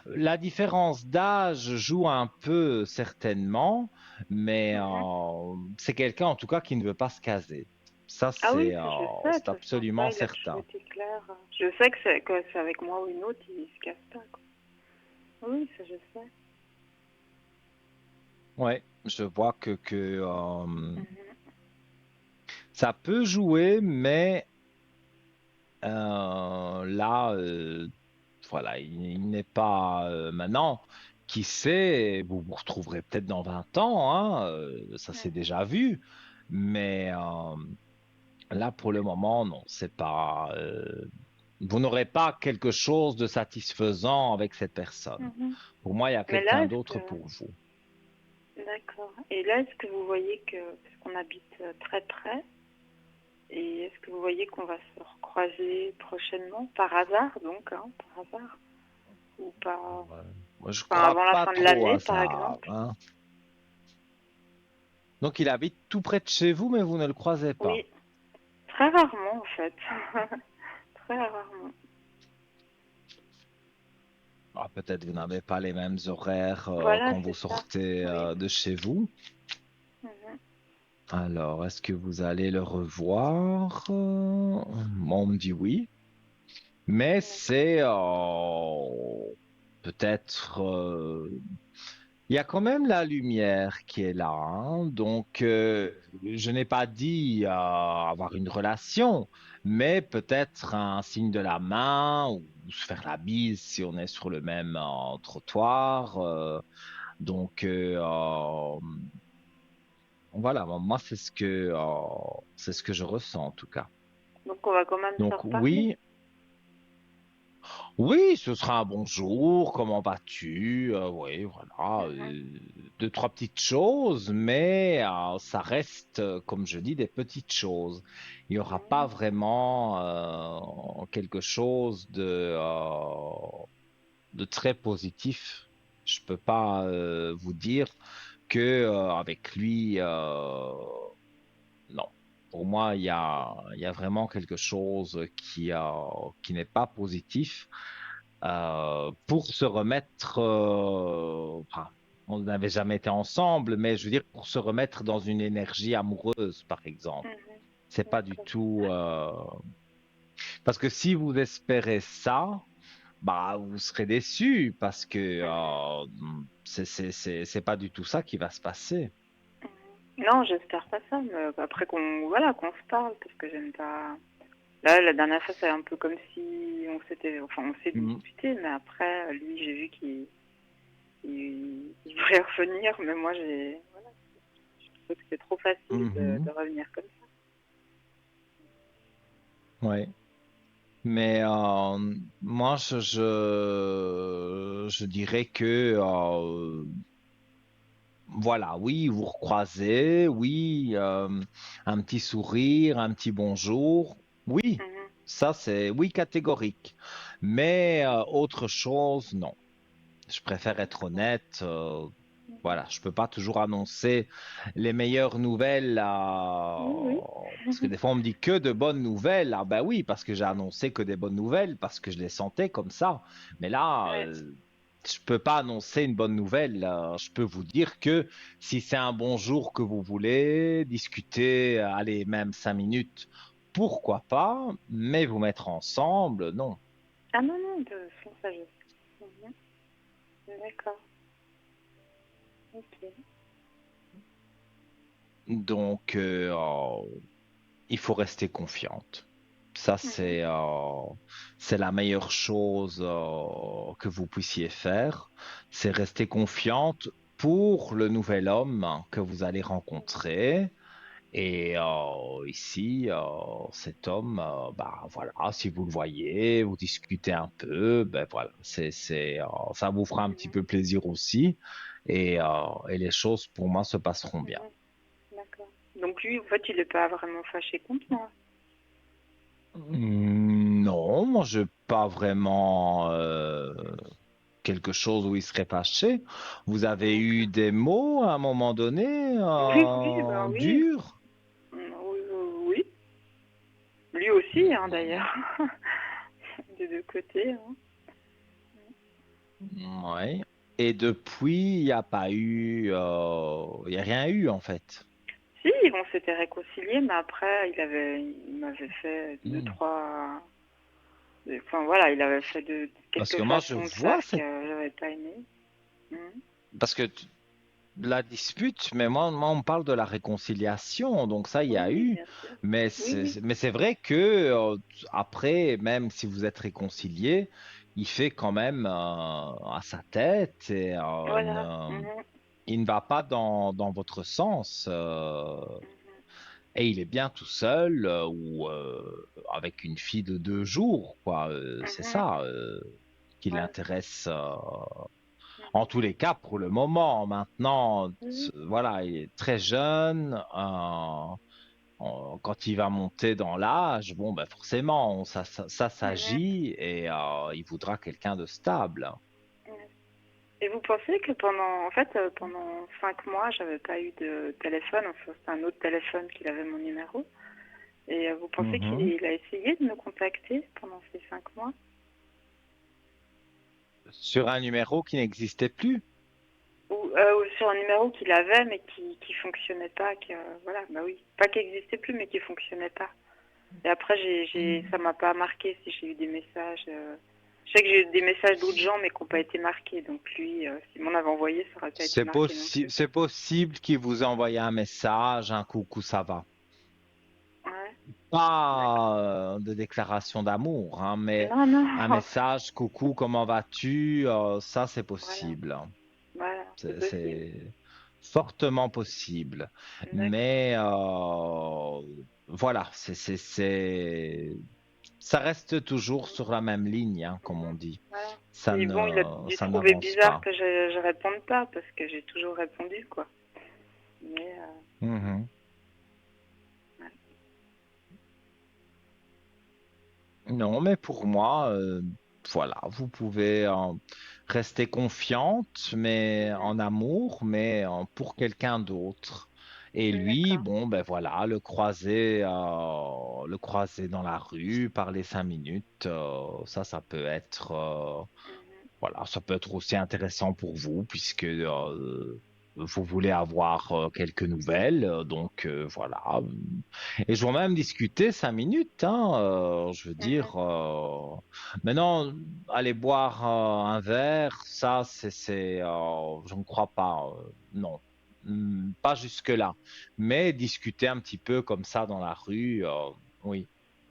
la différence d'âge joue un peu certainement, mais Mhm. c'est quelqu'un en tout cas qui ne veut pas se caser. Ça, Ah oui, ça je sais, de c'est toute façon, ça absolument il a toujours certain. été clair. Je sais que c'est avec moi ou une autre, il se casse pas, quoi. Oui, ça je sais. Ouais, je vois que Mhm. ça peut jouer, mais là, voilà, il n'est pas maintenant. Qui sait, vous vous retrouverez peut-être dans 20 ans, hein, ça s'est Mhm. déjà vu. Mais là, pour le moment, non, c'est pas. Vous n'aurez pas quelque chose de satisfaisant avec cette personne. Mhm. Pour moi, il y a Mais là, quelqu'un d'autre pour vous. d'accord. Et là, est-ce que vous voyez que, parce qu'on habite très près, et est-ce que vous voyez qu'on va se recroiser prochainement, par hasard donc, hein, par hasard, ou pas, Ouais. Moi, je enfin, crois avant la pas fin de trop l'année, à par ça, exemple? hein. Donc, il habite tout près de chez vous, mais vous ne le croisez pas. Oui, très rarement en fait. Très rarement. Ah, peut-être vous n'avez pas les mêmes horaires Voilà, quand vous c'est ça. sortez Oui. de chez vous. Mhm. Alors, est-ce que vous allez le revoir? Moi, on me dit oui. Mais D'accord. c'est peut-être... il y a quand même la lumière qui est là, hein. Donc, je n'ai pas dit avoir une relation, mais peut-être un signe de la main ou se faire la bise si on est sur le même trottoir. Donc, voilà, moi, c'est ce que je ressens en tout cas. Donc on va quand même se Donc, reparler. oui, oui, ce sera un bonjour, comment vas-tu? Oui, voilà, Mhm. deux, trois petites choses, mais ça reste, comme je dis, des petites choses. Il n'y aura pas Mhm. vraiment quelque chose de très positif. Je peux pas vous dire que avec lui, non. Pour moi, il y a vraiment quelque chose qui n'est pas positif pour se remettre, enfin, on n'avait jamais été ensemble, mais je veux dire pour se remettre dans une énergie amoureuse, par exemple. Mhm. C'est pas du D'accord. tout parce que si vous espérez ça, bah vous serez déçu parce que Mhm. c'est pas du tout ça qui va se passer. Non, j'espère pas ça, mais après qu'on se parle, parce que j'aime pas. Là, la dernière fois, c'est un peu comme si on s'est Mhm. disputé, mais après, lui, j'ai vu il voulait revenir, mais moi, voilà, je trouve que c'est trop facile de Mhm. revenir comme ça. Ouais. Mais moi, je dirais que voilà, oui, vous recroisez, oui, un petit sourire, un petit bonjour, oui, Mhm. ça c'est oui catégorique. Mais autre chose, non. Je préfère être honnête. Voilà, je peux pas toujours annoncer les meilleures nouvelles, Oui, parce que des fois on me dit que de bonnes nouvelles. Ah ben oui, parce que j'ai annoncé que des bonnes nouvelles, parce que je les sentais comme ça. Mais là, ouais. je peux pas annoncer une bonne nouvelle. Je peux vous dire que si c'est un bonjour que vous voulez, discuter, allez, même 5 minutes, pourquoi pas, mais vous mettre ensemble, non. Ah non, non, de fond, ça, je sais. Mhm. D'accord, ok. Donc, il faut rester confiante. Ça, Mhm. c'est la meilleure chose que vous puissiez faire. C'est rester confiante pour le nouvel homme que vous allez rencontrer. Et ici, cet homme, bah voilà, si vous le voyez, vous discutez un peu, ben voilà, ça vous fera un petit Mhm. peu plaisir aussi. Et les choses pour moi se passeront bien. Mhm. D'accord. Donc lui, en fait, il est pas vraiment fâché contre moi. Non, moi, je pas vraiment quelque chose où il serait fâché. Vous avez eu D'accord. des mots à un moment donné Oui, oui, ben oui. durs? Oui, oui. Lui aussi, hein, d'ailleurs. Des deux côtés. Hein. Ouais. Et depuis, il n'y a pas eu, il y a rien eu en fait. Si, on s'était réconciliés, mais après, il m'avait fait deux, Hmm. trois. Enfin voilà, il avait fait Parce quelques que moi, je façons de faire vois que cette, j'avais pas aimé. Mhm. parce que la dispute, mais moi, on parle de la réconciliation, donc ça, il y Oui, a oui, eu. bien sûr. Oui, oui. Mais c'est vrai que après, même si vous êtes réconciliés, il fait quand même à sa tête et Voilà. Mhm. il ne va pas dans votre sens. Et il est bien tout seul ou avec une fille de 2 jours, quoi. C'est Mhm. ça qui Voilà. l'intéresse. En tous Mhm. les cas, pour le moment, maintenant, Oui, voilà, il est très jeune. Quand il va monter dans l'âge, bon, ben forcément, ça oui. Mhm. s'agit et il voudra quelqu'un de stable. Ouais. Et vous pensez que pendant 5 mois, j'avais pas eu de téléphone, enfin, c'est un autre téléphone qu'il avait mon numéro. Et vous pensez qu'il Mhm. il a essayé de me contacter pendant ces 5 mois? Sur un numéro qui n'existait plus. Ou sur un numéro qu'il avait, mais qui fonctionnait pas, voilà, bah oui. Pas qui existait plus, mais qui fonctionnait pas. Et après, ça m'a pas marqué si j'ai eu des messages. Je sais que j'ai eu des messages d'autres gens, mais qui n'ont pas été marqués. Donc lui, s'il m'en avait envoyé, ça aurait pas été marqué non plus. C'est possible qu'il vous ait envoyé un message, un coucou, ça va. Ouais, d'accord. Pas de déclaration d'amour, hein, mais Non, non, un message, coucou, comment vas-tu? Ça, c'est voilà, possible. voilà. C'est possible. c'est fortement possible. D'accord. Mais voilà, ça reste toujours sur la même ligne, hein, comme on Mhm. dit. Voilà. Ça Puis ne, bon, il a dû ça trouver n'avance bizarre pas. que je réponde pas parce que j'ai toujours répondu, quoi. Mais Mhm. ouais. Non, mais pour moi, voilà, vous pouvez rester confiante, mais Mhm. en amour, mais pour quelqu'un d'autre. Et lui, D'accord. bon, ben voilà, le croiser dans la rue, parler 5 minutes, ça peut être, Mhm. voilà, ça peut être aussi intéressant pour vous, puisque vous voulez avoir quelques nouvelles, donc voilà. Et je vais même discuter 5 minutes, hein, je veux Mhm. dire. Maintenant, aller boire un verre, ça, je ne crois pas, non. Pas jusque-là. Mais discuter un petit peu comme ça dans la rue, oui,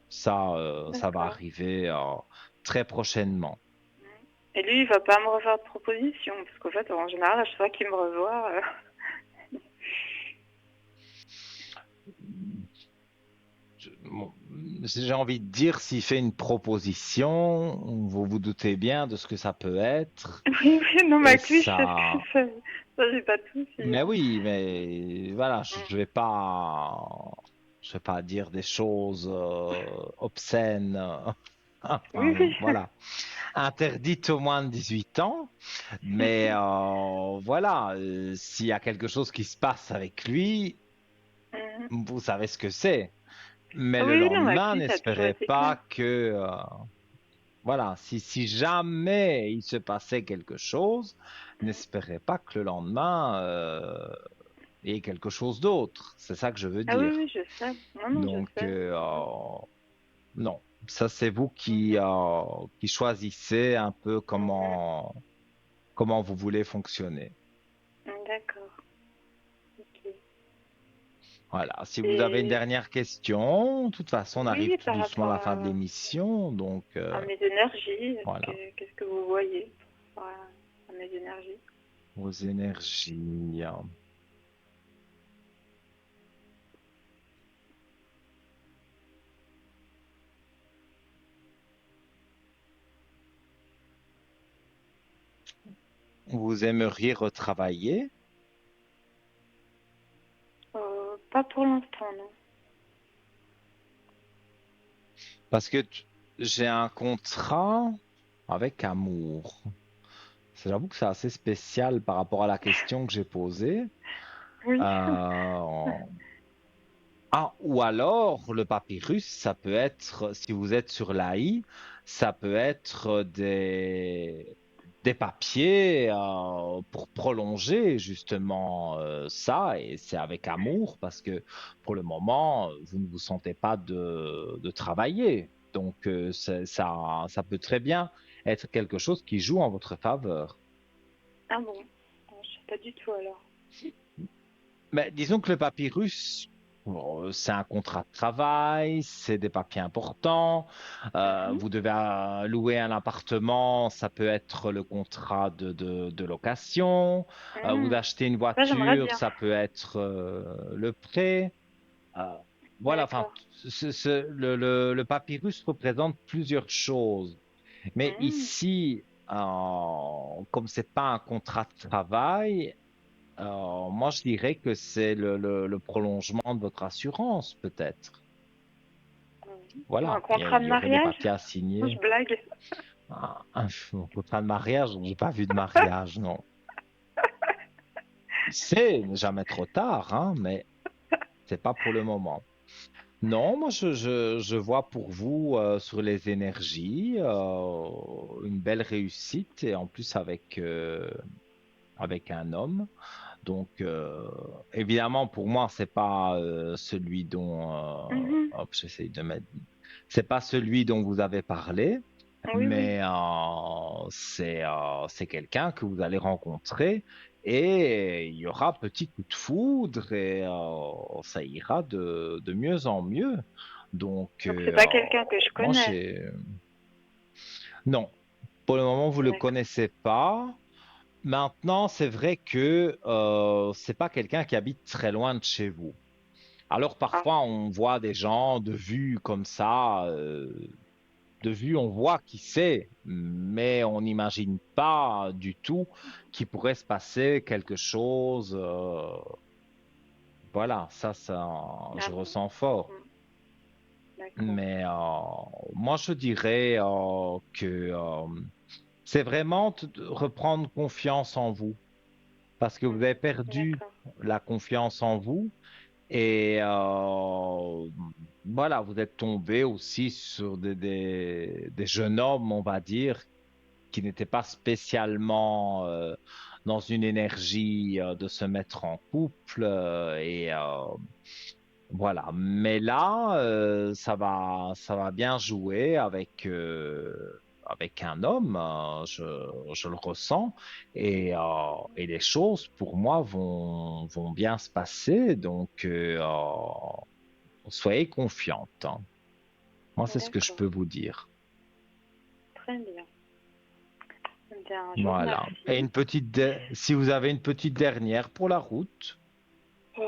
ça va D'accord. arriver très prochainement. Mhm. Et lui, il va pas me refaire de proposition parce qu'en fait, en général, à chaque fois qu'il me revoit, Bon, j'ai envie de dire, s'il fait une proposition, vous vous doutez bien de ce que ça peut être. oui, oui, non, mais Et avec lui, je sais que ça, ça, j'ai pas de soucis, mais hein. oui, mais voilà, Mm. je vais pas dire des choses obscènes, Oui, oui. voilà, interdites aux moins de 18 ans. Mais voilà, s'il y a quelque chose qui se passe avec lui, Mhm. vous savez ce que c'est. Mais Ah le oui, oui, non, mais avec lendemain, lui, ça a toujours n'espérez été clair. pas que, voilà, si jamais il se passait quelque chose, n'espérez pas que le lendemain, il y ait quelque chose d'autre. C'est ça que je veux Ah oui, dire. oui, je sais. Non, non, je Donc, sais. Mhm. non, ça c'est vous Mhm. qui choisissez un peu Mhm. comment vous voulez fonctionner. D'accord. Ok. Voilà, si vous avez une Et dernière question, de toute façon, on arrive oui, tout par doucement à rapport la fin de l'émission, donc à mes énergies, voilà, qu'est-ce que vous voyez par rapport à mes énergies? vos énergies. Vous aimeriez retravailler Pas pour l'instant, non. parce que j'ai un contrat avec amour. J'avoue que c'est assez spécial par rapport à la question que j'ai posée. Oui. Euh, Ah, ou alors le papyrus, ça peut être, si vous êtes sur l'AI, ça peut être des papiers pour prolonger justement ça, et c'est avec amour parce que pour le moment, vous ne vous sentez pas de travailler. Donc ça peut très bien être quelque chose qui joue en votre faveur. Ah bon? Non, je sais pas du tout alors. Mais disons que le papyrus, bon, c'est un contrat de travail, c'est des papiers importants. Mhm. Vous devez louer un appartement, ça peut être le contrat de location. Vous Mhm. achetez une Ça, j'aimerais voiture, bien. ça peut être le prêt. Euh, voilà, enfin, D'accord. le papyrus représente plusieurs choses. Mais Mhm. ici, comme c'est pas un contrat de travail, moi, je dirais que c'est le prolongement de votre assurance, peut-être. Ou un Voilà, contrat il de y aurait des mariage? papiers à Non, je signer. blague. Un contrat de mariage, j'ai pas vu de mariage, non. C'est jamais trop tard, hein, mais c'est pas pour le moment. Non, moi, je vois pour vous sur les énergies une belle réussite et en plus avec un homme. Donc, évidemment, pour moi, c'est pas celui dont Mhm. hop, j'essaye de mettre. C'est pas celui dont vous avez parlé, Oui, oui. mais c'est quelqu'un que vous allez rencontrer et il y aura petit coup de foudre et ça ira de mieux en mieux. Donc, Donc, c'est pas quelqu'un que je moi, connais. non, pour le moment, vous le D'accord. connaissez pas. Maintenant, c'est vrai que c'est pas quelqu'un qui habite très loin de chez vous. Alors Ah, parfois, on voit des gens de vue comme ça, de vue, on voit qui c'est, mais on n'imagine pas du tout qu'il pourrait se passer quelque chose. Voilà, ça, ah je bon. ressens fort. Hmm, d'accord. Mais moi, je dirais que c'est vraiment de reprendre confiance en vous, parce que vous avez perdu D'accord. la confiance en vous et voilà, vous êtes tombé aussi sur des jeunes hommes, on va dire, qui n'étaient pas spécialement dans une énergie de se mettre en couple et voilà. Mais là, ça va bien jouer avec un homme. Je le ressens et les choses pour moi vont bien se passer. Donc, soyez confiante, hein. Moi, c'est ce que je D'accord. peux vous dire. Très bien. Eh bien, je vous Voilà. Et remercie. si vous avez une petite dernière pour la route. Oh,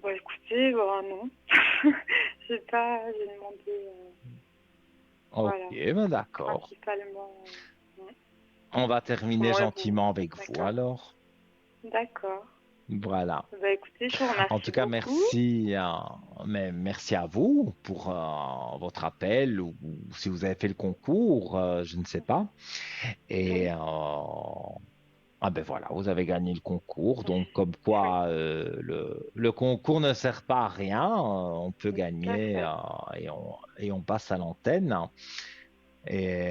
bah écoutez, bah non. J'ai demandé, Ok, voilà, ben d'accord. principalement. On va terminer Comment est vous? gentiment avec vous D'accord. alors. D'accord. Voilà. Bah écoutez, je vous En tout remercie cas, beaucoup. merci, mais merci à vous pour votre appel ou si vous avez fait le concours, je ne sais pas. Et Oui. ah ben voilà, vous avez gagné le concours. Donc, comme quoi, le concours ne sert pas à rien. On peut Oui, tout à gagner fait. et on passe à l'antenne. Et,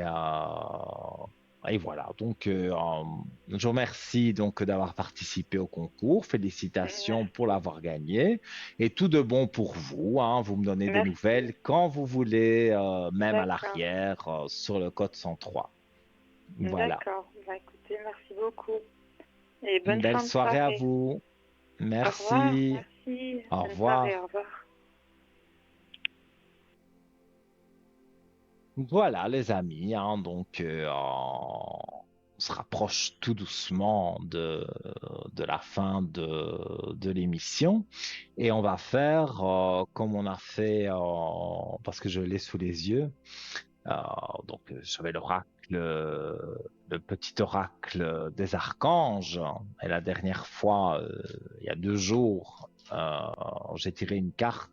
et voilà, donc je vous remercie donc d'avoir participé au concours. Félicitations pour Merci. l'avoir gagné et tout de bon pour vous, hein. Vous me donnez des Merci. nouvelles quand vous voulez, même à D'accord. l'arrière, sur le code 103. Voilà. D'accord. Bah écoutez, merci beaucoup. Et Une bonne belle fin de soirée à soirée. vous. Au revoir. Merci. Merci. Au Bonne soirée. revoir. Au revoir. Voilà, les amis, hein, donc on se rapproche tout doucement de la fin de l'émission et on va faire comme on a fait, parce que je l'ai sous les yeux, euh, donc j'avais le petit oracle des archanges et la dernière fois, il y a 2 jours, j'ai tiré une carte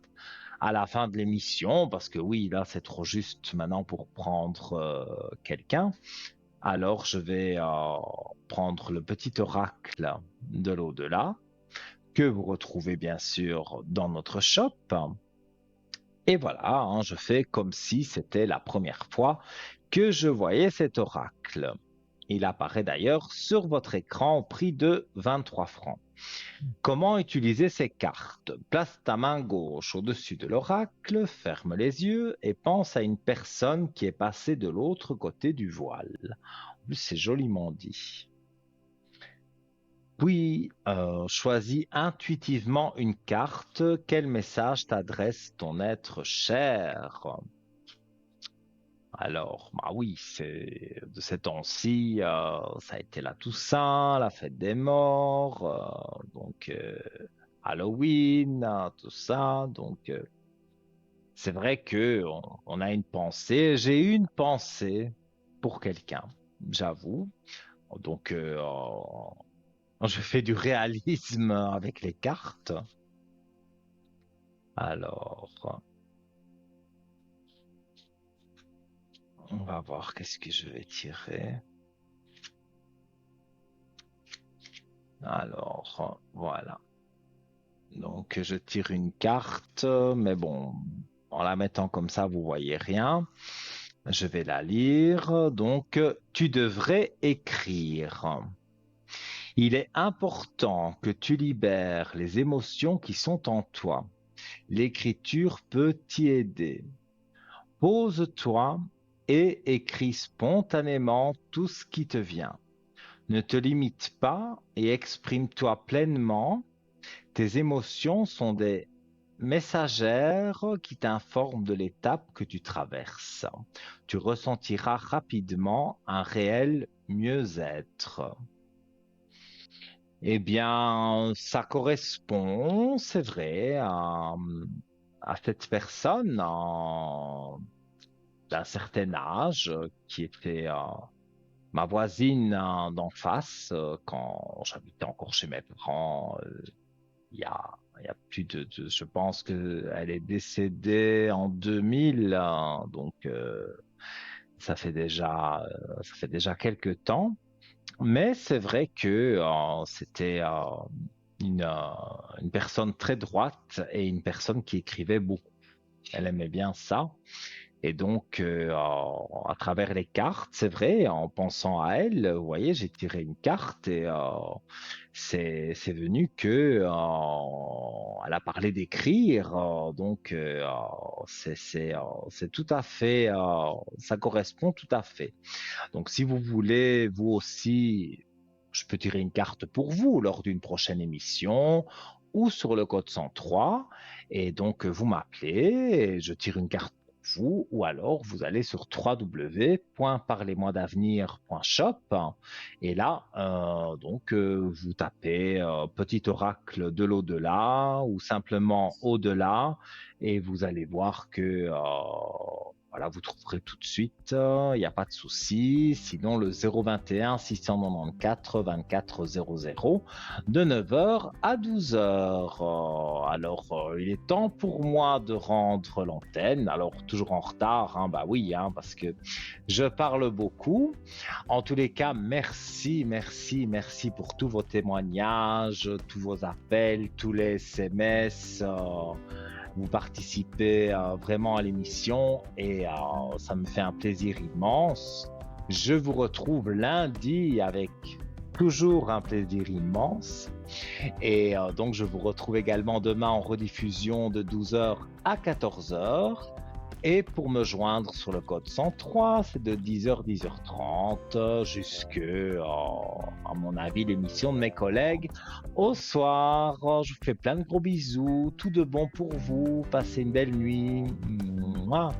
à la fin de l'émission, parce que oui, là, c'est trop juste maintenant pour prendre quelqu'un. Alors, je vais prendre le petit oracle de l'au-delà, que vous retrouvez bien sûr dans notre shop. Et voilà, hein, je fais comme si c'était la première fois que je voyais cet oracle. Il apparaît d'ailleurs sur votre écran au prix de 23 francs. Comment utiliser ces cartes? Place ta main gauche au-dessus de l'oracle, ferme les yeux et pense à une personne qui est passée de l'autre côté du voile. En plus, c'est joliment dit. Puis, choisis intuitivement une carte. Quel message t'adresse ton être cher? Alors, bah oui, c'est de ces temps-ci, ça a été la Toussaint, la fête des morts, donc Halloween, tout ça. Donc, c'est vrai que on a une pensée. J'ai eu une pensée pour quelqu'un, j'avoue. Donc, je fais du réalisme avec les cartes. Alors, on va voir qu'est-ce que je vais tirer. Alors, voilà. Donc, je tire une carte, mais bon, en la mettant comme ça, vous voyez rien. Je vais la lire. Donc, tu devrais écrire. Il est important que tu libères les émotions qui sont en toi. L'écriture peut t'y aider. Pose-toi et écris spontanément tout ce qui te vient. Ne te limite pas et exprime-toi pleinement. Tes émotions sont des messagères qui t'informent de l'étape que tu traverses. Tu ressentiras rapidement un réel mieux-être. Eh bien, ça correspond, c'est vrai, à cette personne d'un certain âge qui était ma voisine d'en face quand j'habitais encore chez mes parents. Il y a plus je pense qu'elle est décédée en 2000, donc ça fait déjà quelques temps. Mais c'est vrai que c'était une personne très droite et une personne qui écrivait beaucoup. Elle aimait bien ça. Et donc, à travers les cartes, c'est vrai, en pensant à elle, vous voyez, j'ai tiré une carte et c'est venu que elle a parlé d'écrire, donc c'est tout à fait, ça correspond tout à fait. Donc, si vous voulez, vous aussi, je peux tirer une carte pour vous lors d'une prochaine émission ou sur le code 103. Et donc, vous m'appelez, et je tire une carte pour vous, ou alors vous allez sur www.parlez-moi-d'avenir.shop et là, vous tapez Petit oracle de l'au-delà ou simplement au-delà et vous allez voir que voilà, vous trouverez tout de suite, il n'y a pas de souci. Sinon, le 021 694 24 00 de 9 heures à 12 heures. Il est temps pour moi de rendre l'antenne. Alors, toujours en retard, hein, bah oui, hein, parce que je parle beaucoup. En tous les cas, merci, merci, merci pour tous vos témoignages, tous vos appels, tous les SMS. Vous participez vraiment à l'émission et ça me fait un plaisir immense. Je vous retrouve lundi avec toujours un plaisir immense. Et donc, je vous retrouve également demain en rediffusion de 12 heures à 14 heures. Et pour me joindre sur le code 103, c'est de 10h, 10h30 jusque, à mon avis, l'émission de mes collègues au soir. Je vous fais plein de gros bisous, tout de bon pour vous, passez une belle nuit. Mouah.